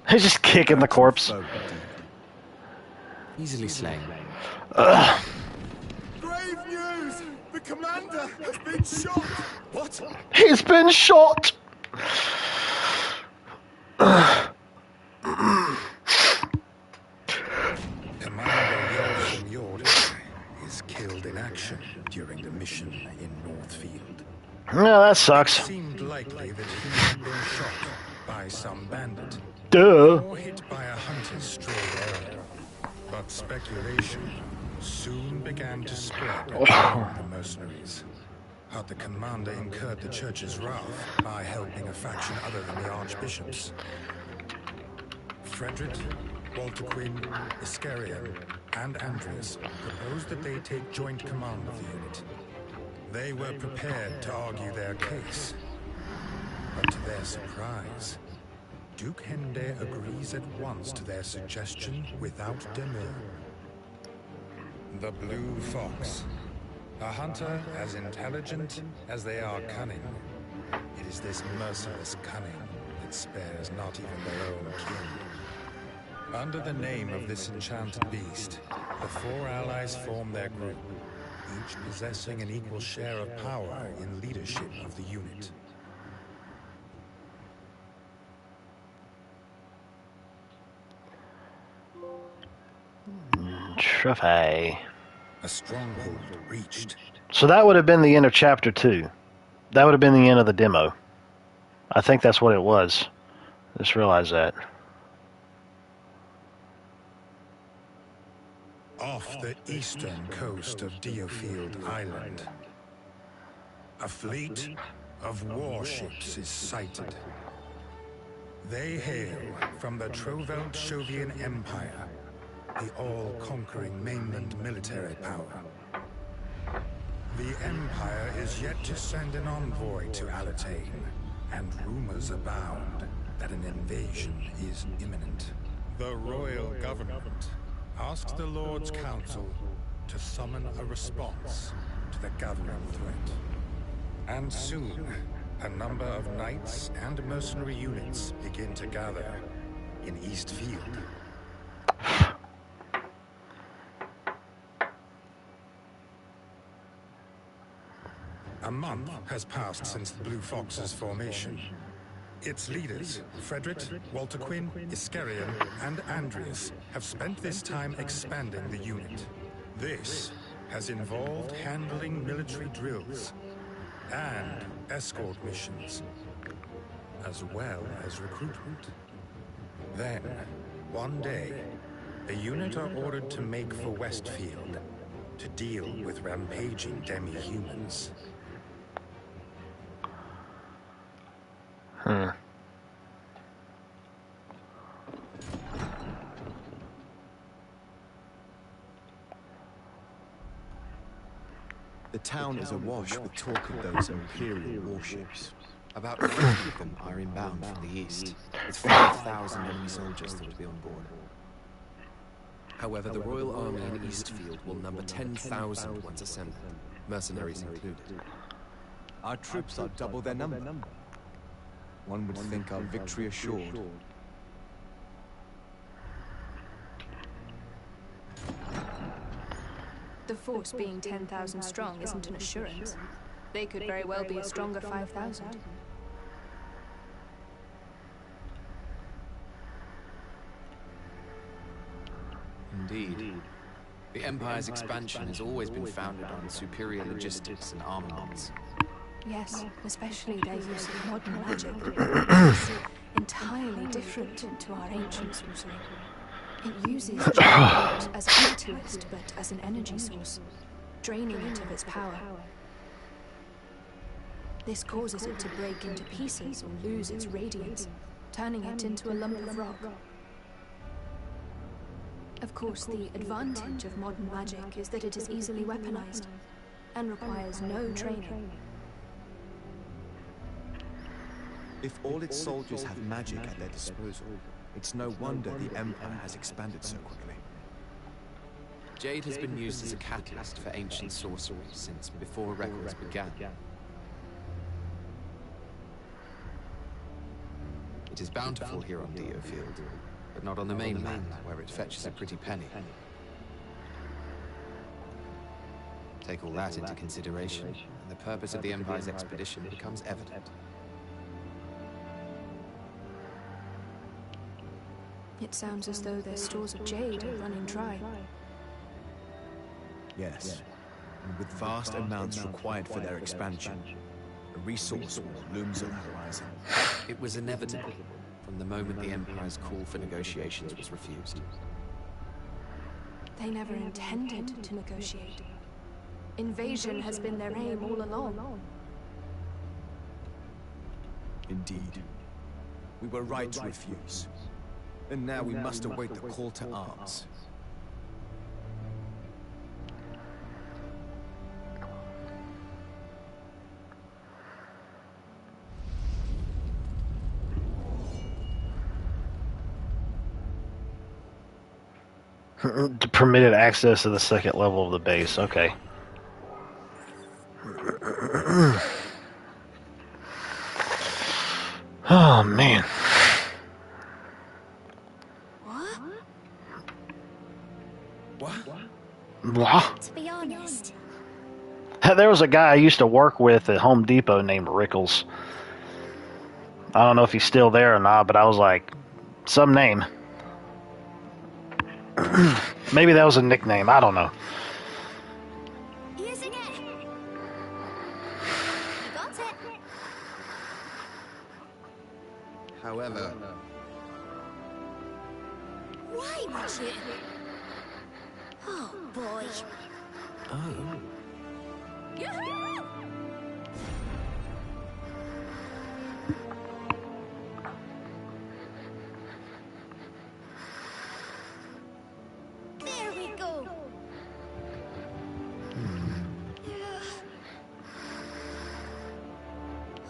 He's just kicking the corpse. Easily slain. Ugh. Grave news! The commander has been shot! What? He's been shot! Commander Yord is killed in action during the mission in Northfield. Yeah, that sucks. It seemed likely that he had been shot by some bandit. Duh. Or hit by a hunter's stray arrow. But speculation soon began to spread among the mercenaries. Had the commander incurred the church's wrath by helping a faction other than the archbishops? Frederick, Walter Quinn, Iscariot, and Andreas proposed that they take joint command of the unit. They were prepared to argue their case. But to their surprise, Duke Hende agrees at once to their suggestion without demur. The Blue Fox. A hunter as intelligent as they are cunning. It is this merciless cunning that spares not even their own kin. Under the name of this enchanted beast, the four allies form their group, each possessing an equal share of power in leadership of the unit. Trophy. A stronghold reached. So that would have been the end of chapter 2. That would have been the end of the demo. I think that's what it was. Just realized that. Off the eastern coast of DioField Island, a fleet of warships is sighted. They hail from the Trovelt-Shovian Empire, the all-conquering mainland military power. The Empire is yet to send an envoy to Alatane, and rumors abound that an invasion is imminent. The royal government asks the Lord's Council to summon a response to the gathering threat. And soon, a number of knights and mercenary units begin to gather in Eastfield. A month has passed since the Blue Fox's formation. Its leaders, Frederick, Walter Quinn, Iscarion, and Andreas, have spent this time expanding the unit. This has involved handling military drills and escort missions, as well as recruitment. Then, one day, the unit are ordered to make for Westfield to deal with rampaging demi-humans. The town is awash with talk of those Imperial warships. About 50 of them are inbound from the east, with 5,000 enemy soldiers thought to be on board. However, the Royal Army in Eastfield will number 10,000 once assembled, mercenaries included. Our troops are double their number. One would think our victory assured. The force being 10,000 strong isn't an assurance. They could very well be a stronger 5,000. Indeed. The Empire's expansion has always been founded on superior logistics and armaments. Yes, especially their use of modern magic. It's entirely different to our ancient sorcery. It uses magic not as a catalyst, but as an energy source, draining it of its power. This causes it to break into pieces or lose its radiance, turning it into a lump of rock. Of course, the advantage of modern magic is that it is easily weaponized and requires no training. If all its soldiers have magic at their disposal, it's no wonder the Empire has expanded so quickly. Jade has been used as a catalyst for ancient sorcery since before records began. It is bountiful here on DioField, but not on the mainland, where it fetches a pretty penny. Take all that into consideration, and the purpose of the Empire's expedition becomes evident. It sounds as though their stores of jade are running dry. Yes, and with vast amounts required for their expansion, a resource war looms on the horizon. It was inevitable from the moment the Empire's call for negotiations was refused. They never intended to negotiate. Invasion has been their aim all along. Indeed. We were right to refuse. And now we must await the call to arms. Permitted access to the second level of the base. Okay. Oh, man. What? To be honest, There was a guy I used to work with at Home Depot named Rickles. I don't know if he's still there or not, but I was like, some name. Maybe that was a nickname. I don't know. using it. You got it. However, Why would you? Oh boy. Oh. Yoo-hoo! There we go.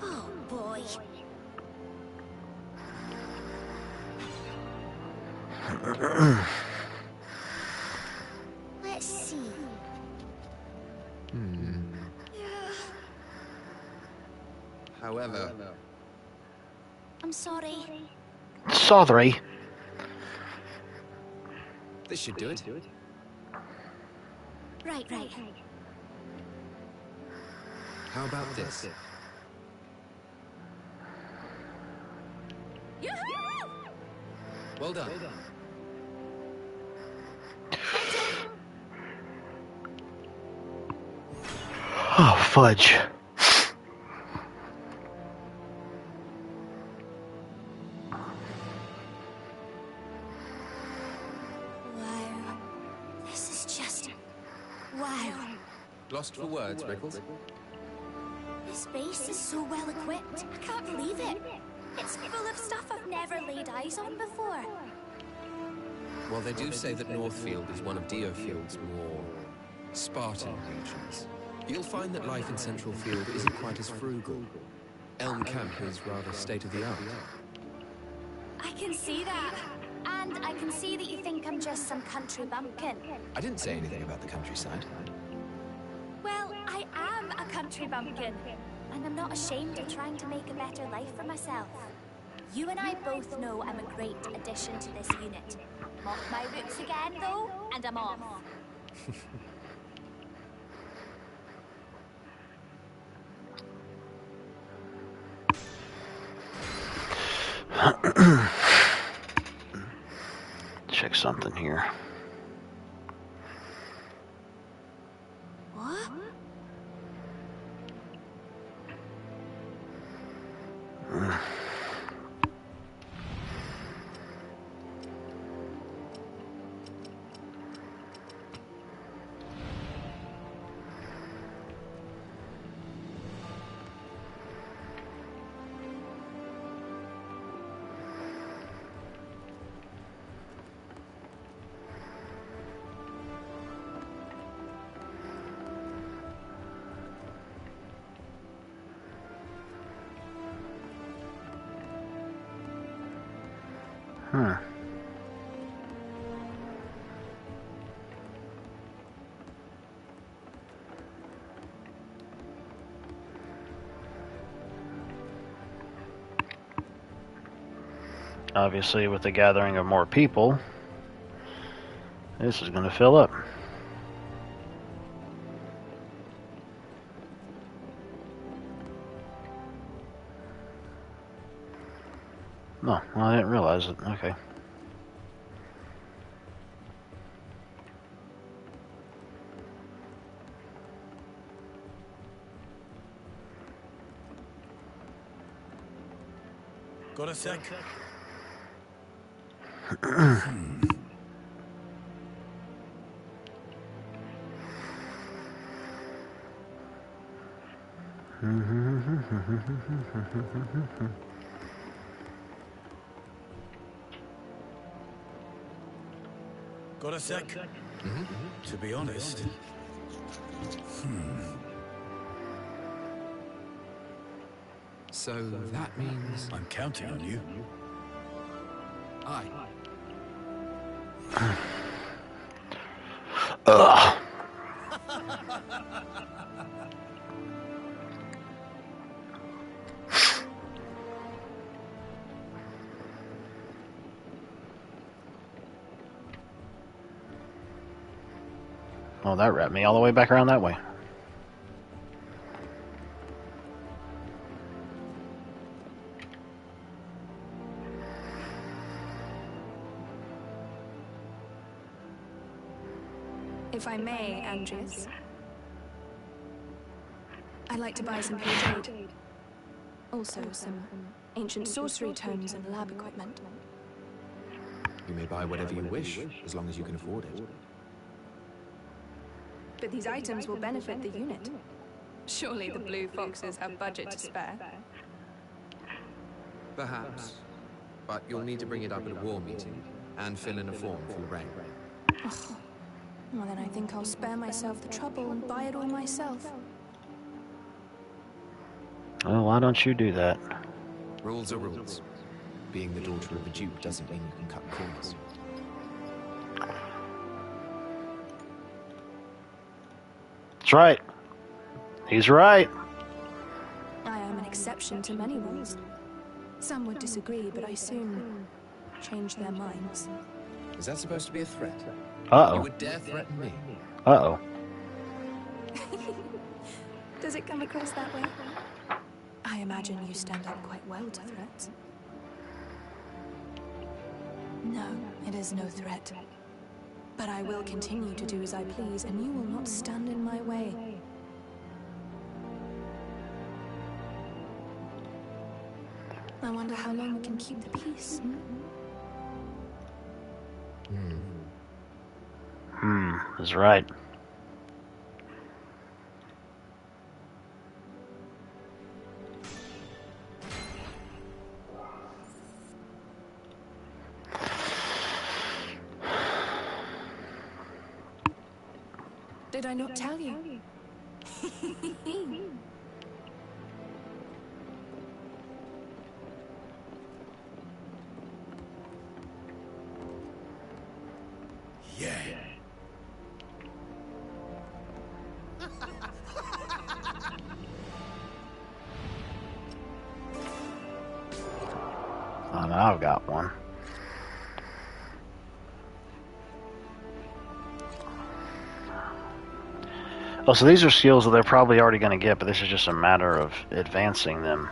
Oh boy. Let's see. however, I'm sorry. Sorry. This should do it. Right. How about this? Yoo-hoo! Well done. Oh, fudge. Wow. This is just... wow. Lost for words, Rickles? This base is so well equipped. I can't believe it. It's full of stuff I've never laid eyes on before. Well, they do say that Northfield is one of DioField's more Spartan regions. You'll find that life in Central Field isn't quite as frugal. Elm Camp is rather state-of-the-art. I can see that. And I can see that you think I'm just some country bumpkin. I didn't say anything about the countryside. Well, I am a country bumpkin. And I'm not ashamed of trying to make a better life for myself. You and I both know I'm a great addition to this unit. Mock my roots again, though, and I'm off. Check something here. What? Obviously, with the gathering of more people, this is going to fill up. No, well, I didn't realize it. Okay. Got a sec? Got a sec? To be honest. So that means... I'm counting on you. Aye. Ugh. Oh, that wrapped me all the way back around that way. If I may, Andreas, I'd like to buy some pure jade. Also, some ancient sorcery tomes and lab equipment. You may buy whatever you wish, as long as you can afford it. But these items will benefit the unit. Surely the Blue Foxes have budget to spare. Perhaps. But you'll need to bring it up at a war meeting and fill in a form through rank. Oh. Well, then I think I'll spare myself the trouble and buy it all myself. Well, why don't you do that? Rules are rules. Being the daughter of a duke doesn't mean you can cut corners. That's right. He's right. I am an exception to many rules. Some would disagree, but I soon change their minds. Is that supposed to be a threat? Uh-oh. You would dare threaten me? Uh-oh. Does it come across that way? I imagine you stand up quite well to threats. No, it is no threat. But I will continue to do as I please, and you will not stand in my way. I wonder how long we can keep the peace. That's right. Did I not tell you? Yeah. Oh, now I've got one. Oh, so these are skills that they're probably already going to get, but this is just a matter of advancing them.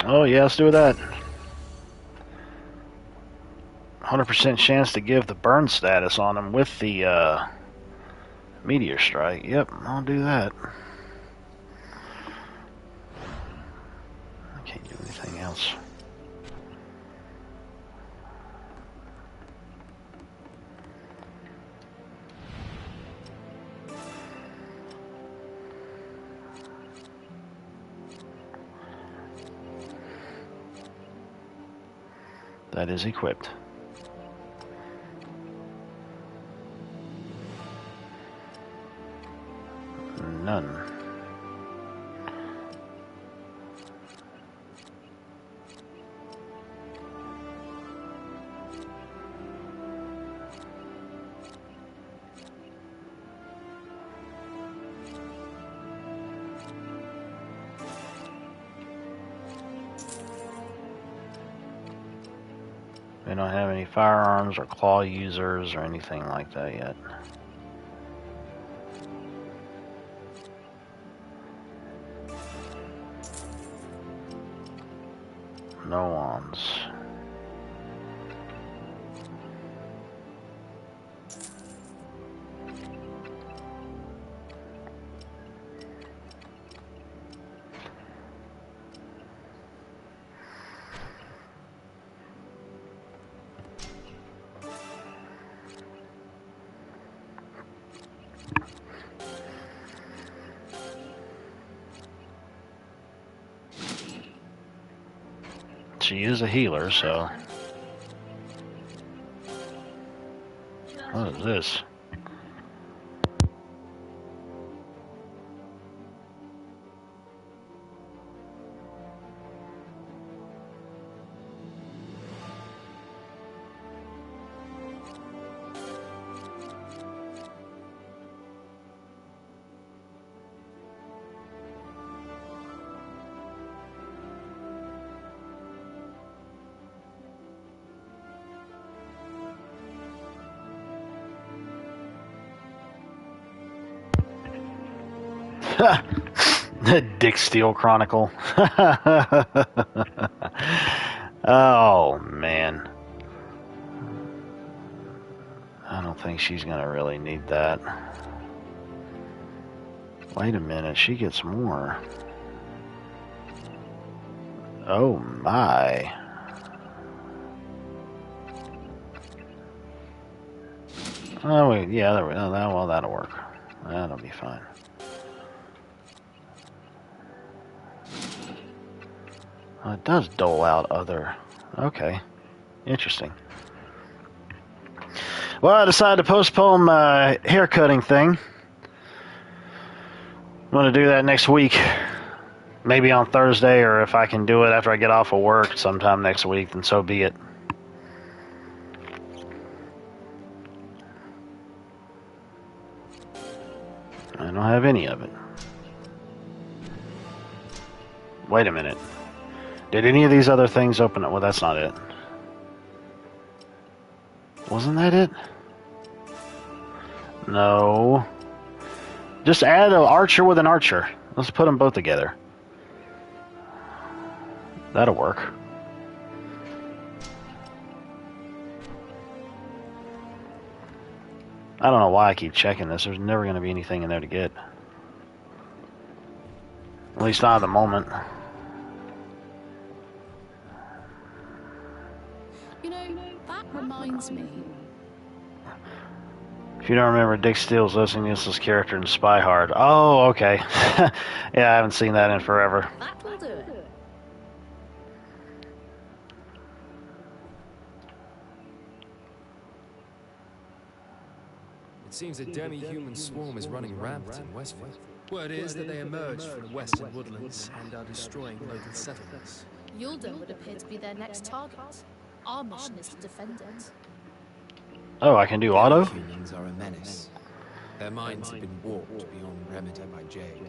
Oh, yeah, let's do that. 100% chance to give the burn status on him with the meteor strike. Yep, I'll do that. I can't do anything else. That is equipped. None. We don't have any firearms or claw users or anything like that yet. No wands. She is a healer, so... What is this? The DioField Chronicle. Oh, man. I don't think she's going to really need that. Wait a minute, she gets more. Oh, my. Oh, wait, yeah, well, that'll work. That'll be fine. It does dole out other... Okay. Interesting. Well, I decided to postpone my haircutting thing. I'm going to do that next week. Maybe on Thursday, or if I can do it after I get off of work sometime next week, then so be it. I don't have any of it. Wait a minute. Did any of these other things open up? Well, that's not it. Wasn't that it? No. Just add an archer with an archer. Let's put them both together. That'll work. I don't know why I keep checking this. There's never going to be anything in there to get. At least not at the moment. You know, that reminds me. If you don't remember, Dick Steele's listening to this character in Spy Hard. Oh, okay. Yeah, I haven't seen that in forever. That will do it. It seems a demi-human swarm is running rampant in Westfield. Word is that they emerged from the western woodlands and are destroying local settlements. Yulda would appear to be their next target. Our mission is to defend it. Oh, I can do auto? Humans are a menace. Their minds have been warped beyond remedy by Jade.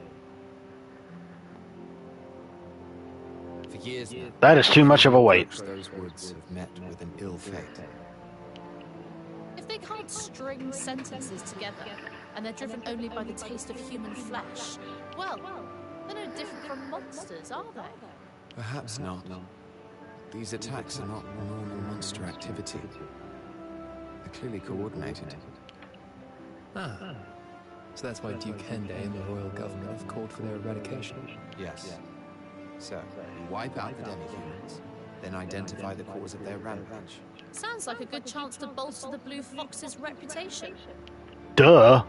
For years now, That is too much of a wait. those woods have met with an ill fate. If they can't string sentences together, and they're driven only by the taste of human flesh, well, they're no different from monsters, are they? Perhaps not. These attacks are not normal monster activity. They're clearly coordinated. Ah. So that's why Duke Hende and the royal government have called for their eradication. Yes. So, we wipe out the demi-humans, then identify the cause of their rampage. Sounds like a good chance to bolster the Blue Fox's reputation. Duh.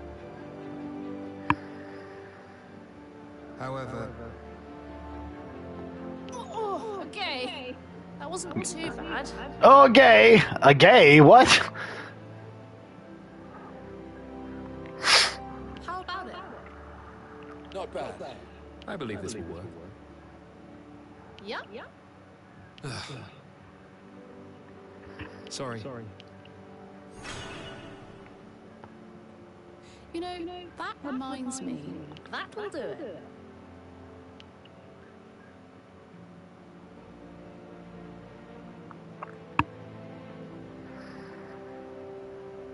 However... Oh, okay. That wasn't too bad. Oh, gay. A gay? What? How about it? Not bad. I believe this will work. Yeah? Sorry. You know, that reminds me. That will do it.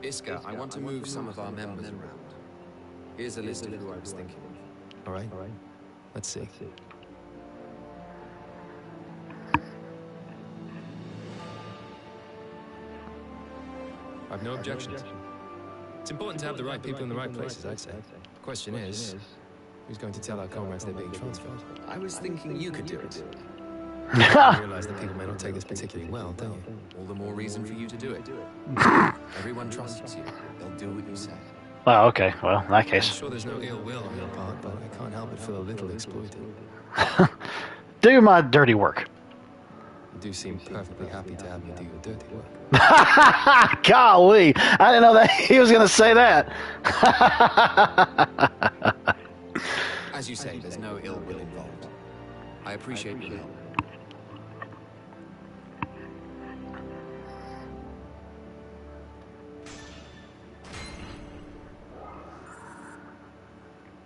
Iska, I want to move some of our members around. Here's a list of who I was thinking of. All right? Let's see. I've no objections. It's important to have the right people in the right places, I'd say. The question is, who's going to tell our comrades they're being transferred? I was thinking you could do it. You realize that people may not take this particularly well, don't you? All the more reason for you to do it. Everyone trusts you. They'll do what you say. Oh, okay. Well, in that I'm case. sure there's no ill will on your part, but I can't help but feel a little exploited. Do my dirty work. do seem perfectly happy to have me do your dirty work. Golly, I didn't know that he was going to say that. As you say, there's no ill will involved. I appreciate your help.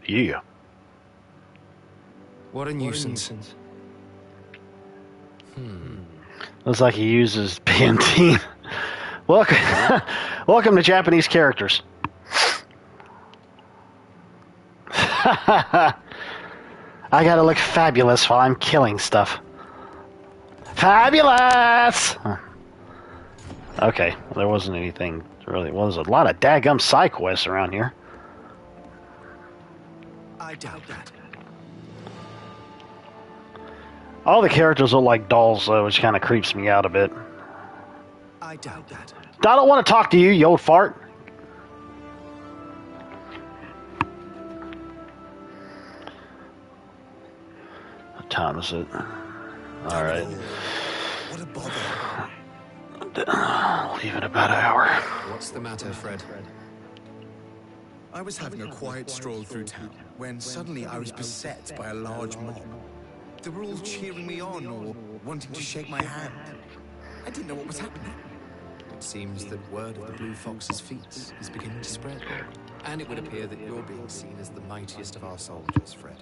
Yeah. What a nuisance. Looks like he uses PMT. Welcome, welcome to Japanese characters. I gotta look fabulous while I'm killing stuff. Fabulous! Huh. Okay, well, there wasn't anything really. Well, there's a lot of daggum side quests around here. I doubt that. All the characters look like dolls, though, which kind of creeps me out a bit. I doubt that. I don't want to talk to you, you old fart. What time is it? Alright. What a bother. I'll leave it about an hour. What's the matter, Fred? I was having a quiet stroll through town when suddenly I was beset by a large mob. They were all cheering me on or wanting to shake my hand. I didn't know what was happening. It seems that word of the Blue Fox's feats is beginning to spread. And it would appear that you're being seen as the mightiest of our soldiers, Fred.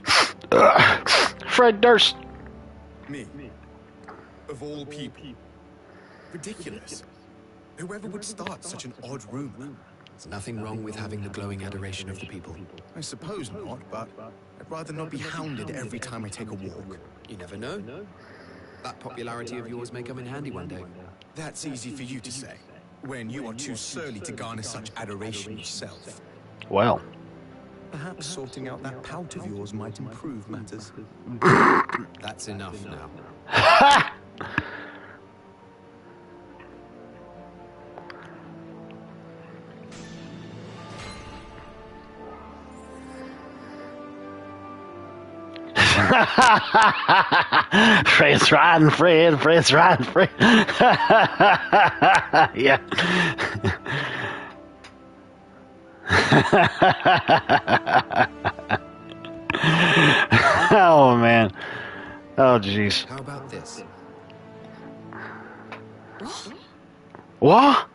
Fred Durst. Me? Of all people? Ridiculous. Whoever would start such an odd rumor? There's nothing wrong with having the glowing adoration of the people. I suppose not, but I'd rather not be hounded every time I take a walk. You never know. That popularity of yours may come in handy one day. That's easy for you to say, when you are too surly to garner such adoration yourself. Well. Perhaps sorting out that pout of yours might improve matters. That's enough now. Fred's riding Fred, Fred's riding Fred. Yeah. Oh man. Oh jeez. How about this? What?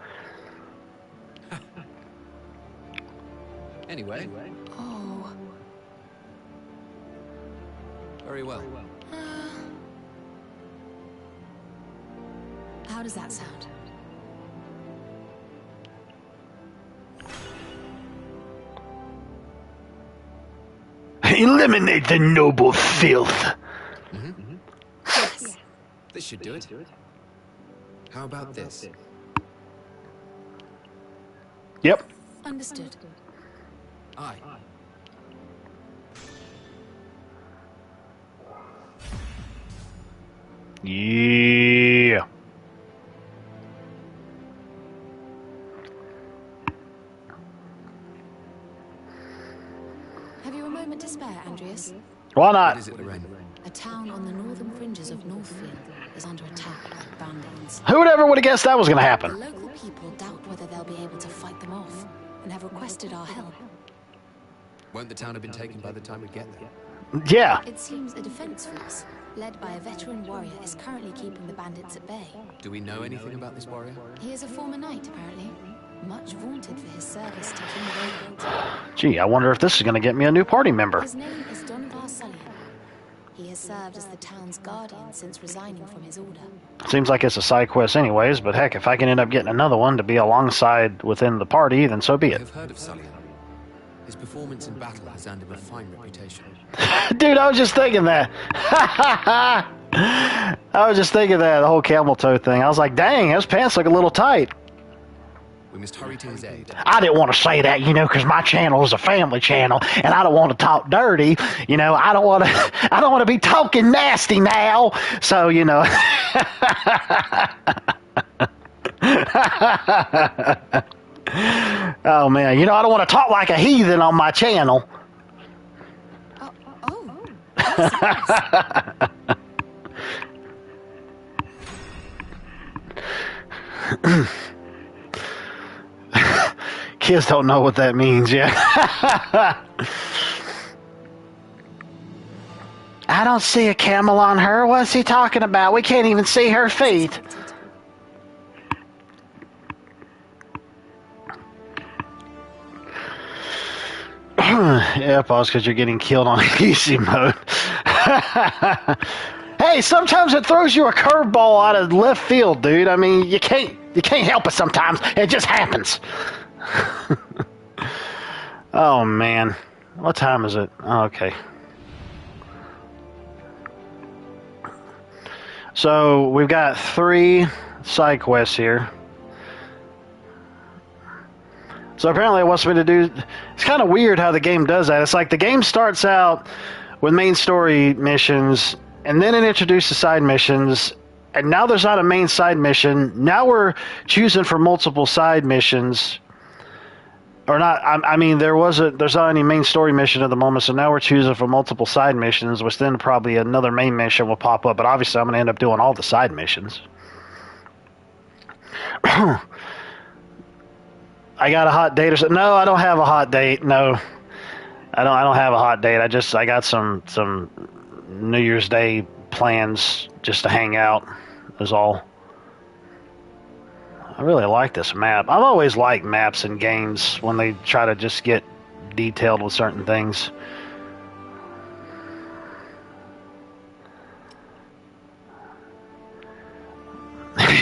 Anyway. Oh. Very well. How does that sound? Eliminate the noble filth. Yes. This should do it. How about this? Yep. Understood. Aye. Yeah. Have you a moment to spare, Andreas? Why not? What is it, Lorraine? A town on the northern fringes of Northfield is under attack by bandits. Who would ever would have guessed that was going to The happen? local people doubt whether they'll be able to fight them off and have requested our help. Won't the town have been taken by the time we get there? Yeah. It seems a defense force, led by a veteran warrior, is currently keeping the bandits at bay. Do we know anything about this warrior? He is a former knight, apparently. Much vaunted for his service to King Radiant. Gee, I wonder if this is going to get me a new party member. His name is Don Varsalian. He has served as the town's guardian since resigning from his order. Seems like it's a side quest anyways, but heck, if I can end up getting another one to be alongside within the party, then so be it. I've heard of Sullivan. His performance in battle has earned him a fine reputation. Dude, I was just thinking that. I was just thinking that, the whole camel toe thing. I was like, dang, those pants look a little tight. We must hurry to his aid. I didn't want to say that, because my channel is a family channel, and I don't want to talk dirty. I don't want to be talking nasty now. So, Oh man, I don't want to talk like a heathen on my channel. Kids don't know what that means yet. I don't see a camel on her. What's he talking about? We can't even see her feet. Yeah, pause because you're getting killed on easy mode. Hey, sometimes it throws you a curveball out of left field, dude. I mean, you can't help it sometimes. It just happens. Oh man, what time is it? Oh, okay. So we've got 3 side quests here. So apparently it wants me to do... It's kind of weird how the game does that. It's like the game starts out with main story missions, and then it introduces side missions, and now there's not a main side mission. Now we're choosing for multiple side missions. Or not... I mean, there's not any main story mission at the moment, so now we're choosing for multiple side missions, which then probably another main mission will pop up. But obviously I'm going to end up doing all the side missions. I got a hot date or something? No, I don't have a hot date. No, I don't have a hot date. I got some New Year's Day plans just to hang out. Is all. I really like this map. I've always liked maps in games when they try to just get detailed with certain things.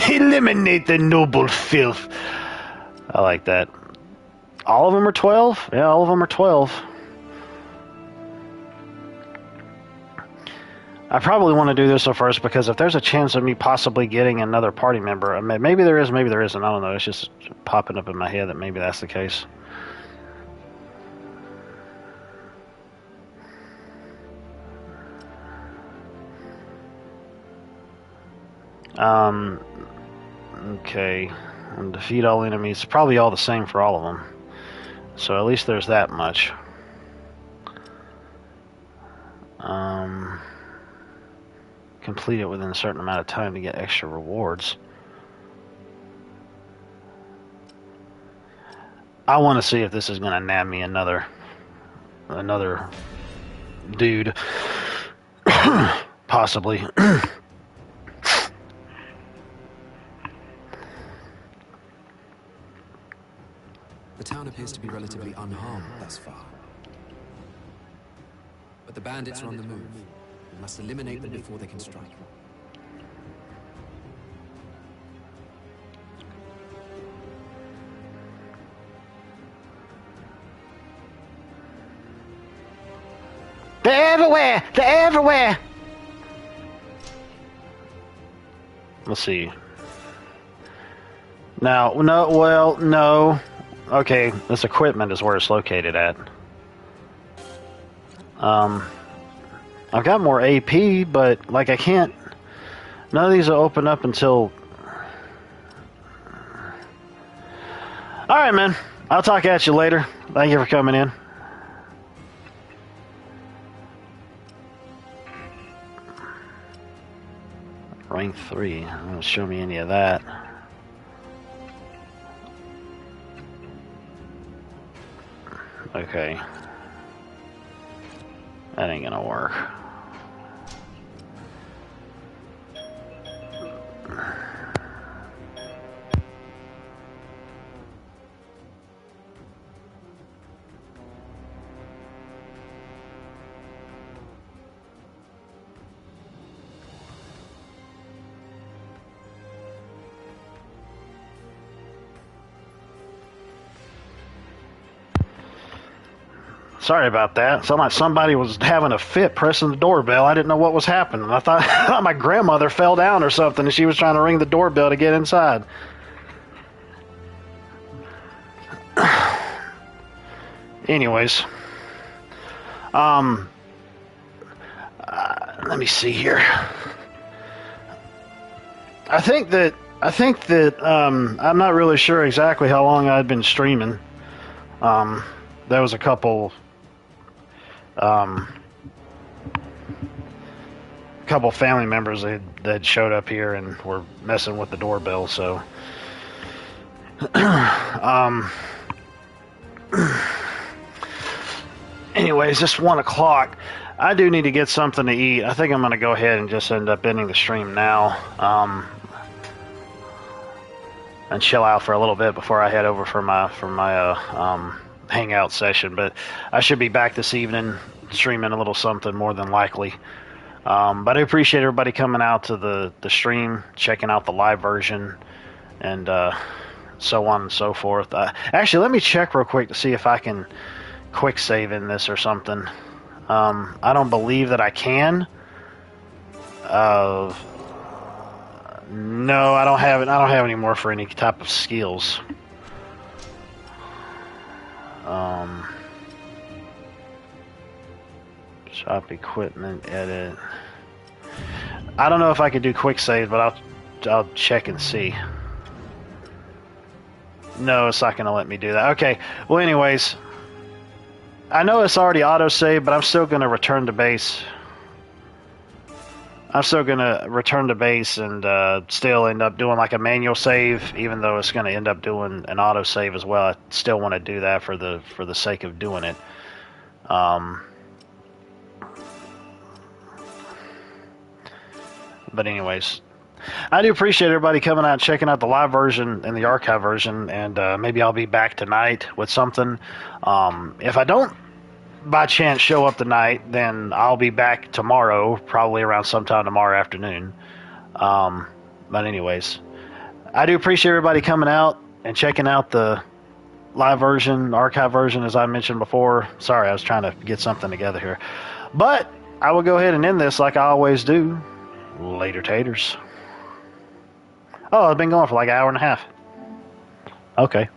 Eliminate the noble filth. I like that. All of them are 12? Yeah, all of them are 12. I probably want to do this one first because if there's a chance of me possibly getting another party member, maybe there is, maybe there isn't. I don't know. It's just popping up in my head that maybe that's the case. Okay. And defeat all enemies. Probably all the same for all of them. So at least there's that much. Complete it within a certain amount of time to get extra rewards. I want to see if this is going to nab me another dude. Possibly. The town appears to be relatively unharmed thus far. But the bandits are on the move. We must eliminate them before they can strike. They're everywhere! They're everywhere! Let's see. Now, no. Okay, this equipment is where it's located at. I've got more AP, but, like, I can't... None of these will open up until... Alright, man. I'll talk at you later. Thank you for coming in. Rank 3. Don't show me any of that. Okay. That ain't gonna work. Sorry about that. It sounded like somebody was having a fit pressing the doorbell. I didn't know what was happening. I thought my grandmother fell down or something and she was trying to ring the doorbell to get inside. Anyways. Let me see here. I think that I'm not really sure exactly how long I'd been streaming. There was a couple family members that showed up here and were messing with the doorbell, so Anyways, it's 1 o'clock. I do need to get something to eat. I think I'm going to go ahead and just end up ending the stream now. And chill out for a little bit before I head over for my hangout session. But I should be back this evening streaming a little something more than likely. But I appreciate everybody coming out to the stream, checking out the live version, and so on and so forth. Actually, let me check real quick to see if I can quick save in this or something. I don't believe that I can. No, I don't have it. I don't have any more for any type of skills. Shop equipment, edit. I don't know if I could do quick save, but I'll check and see. No, it's not going to let me do that. Okay. Well, anyways, I know it's already auto-saved, but I'm still going to return to base. I'm still going to return to base and still end up doing like a manual save, even though it's going to end up doing an auto-save as well. I still want to do that for the sake of doing it. But anyways, I do appreciate everybody coming out and checking out the live version and the archive version, and maybe I'll be back tonight with something. If I don't by chance show up tonight, then I'll be back tomorrow, probably around sometime tomorrow afternoon. But anyways, I do appreciate everybody coming out and checking out the live version, archive version, as I mentioned before. Sorry, I was trying to get something together here. But I will go ahead and end this like I always do. Later, taters. Oh, I've been going for like an hour and a half. Okay.